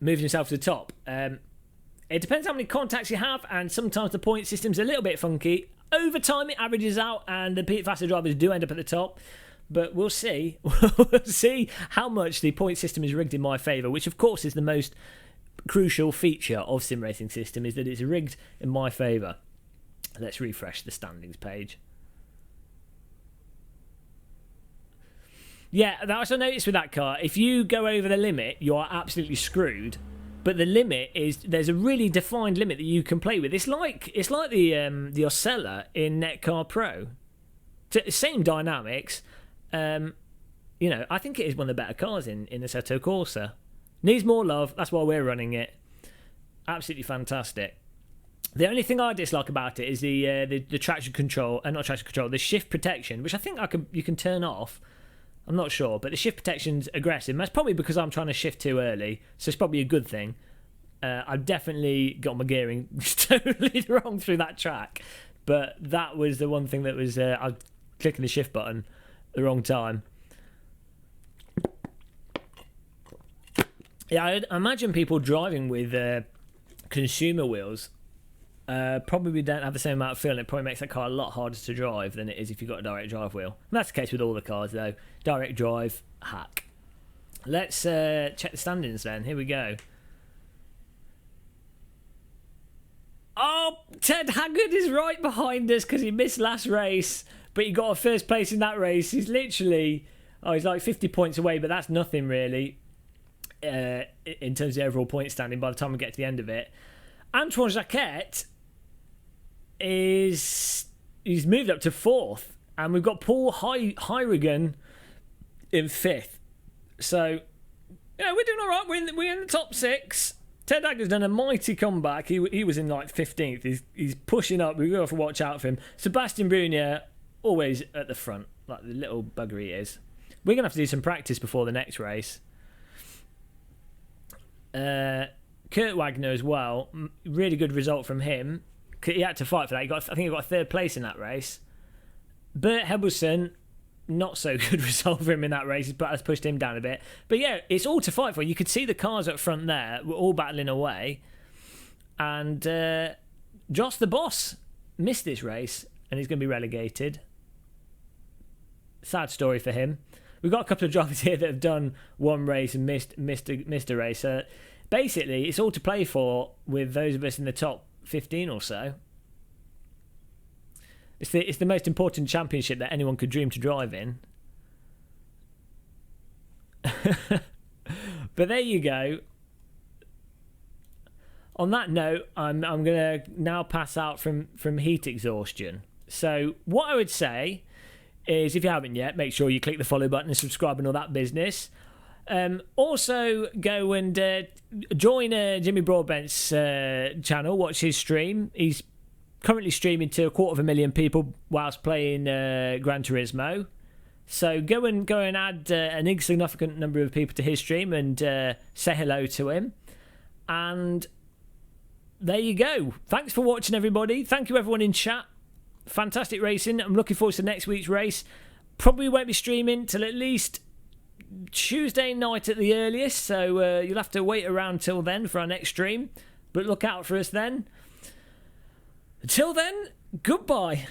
moved himself to the top? It depends how many contacts you have, and sometimes the point system's a little bit funky. Over time it averages out, and the faster drivers do end up at the top, but we'll see. We'll see how much the point system is rigged in my favour, which of course is the most crucial feature of sim racing system, is that it's rigged in my favour. Let's refresh the standings page. Yeah, that's what I noticed with that car. If you go over the limit, you are absolutely screwed. But the limit is, there's a really defined limit that you can play with. It's like the Oscella in Netcar Pro. Same dynamics. You know, I think it is one of the better cars in Assetto Corsa. Needs more love. That's why we're running it. Absolutely fantastic. The only thing I dislike about it is the traction control, not traction control, the shift protection, which I think you can turn off. I'm not sure, but the shift protection's aggressive. That's probably because I'm trying to shift too early, so it's probably a good thing. I've definitely got my gearing totally wrong through that track, but that was the one thing that was I was clicking the shift button at the wrong time. Yeah, I imagine people driving with consumer wheels probably don't have the same amount of feel, and it probably makes that car a lot harder to drive than it is if you've got a direct drive wheel. And that's the case with all the cars though. Direct drive, hack. Let's check the standings then. Here we go. Oh, Ted Haggard is right behind us because he missed last race, but he got a first place in that race. He's literally, he's like 50 points away, but that's nothing really in terms of the overall point standing by the time we get to the end of it. Antoine Jacquet he's moved up to 4th, and we've got Paul Hirigoyen in 5th. So, yeah, we're doing all right. We're in the top 6. Ted Haggard's done a mighty comeback. He was in like 15th. He's pushing up. We've got to have to watch out for him. Sebastien Brunier always at the front, like the little bugger he is. We're going to have to do some practice before the next race. Kurt Wagner as well. Really good result from him. He had to fight for that. I think he got 3rd place in that race. Bernd Halbeisen, not so good result for him in that race, but has pushed him down a bit. But yeah, it's all to fight for. You could see the cars up front there were all battling away. And Jos the boss missed this race, and he's going to be relegated. Sad story for him. we've got a couple of drivers here that have done one race and missed a race. So basically, it's all to play for with those of us in the top 15 or so. It's the most important championship that anyone could dream to drive in. But there you go. On that note, I'm going to now pass out from heat exhaustion. So what I would say is, if you haven't yet, make sure you click the follow button and subscribe and all that business. Also, go and join Jimmy Broadbent's channel. Watch his stream. He's currently streaming to 250,000 people whilst playing Gran Turismo. So go and add an insignificant number of people to his stream and say hello to him. And there you go. Thanks for watching, everybody. Thank you, everyone in chat. Fantastic racing. I'm looking forward to next week's race. Probably won't be streaming till at least Tuesday night at the earliest, so you'll have to wait around till then for our next stream. But look out for us then. Until then, goodbye.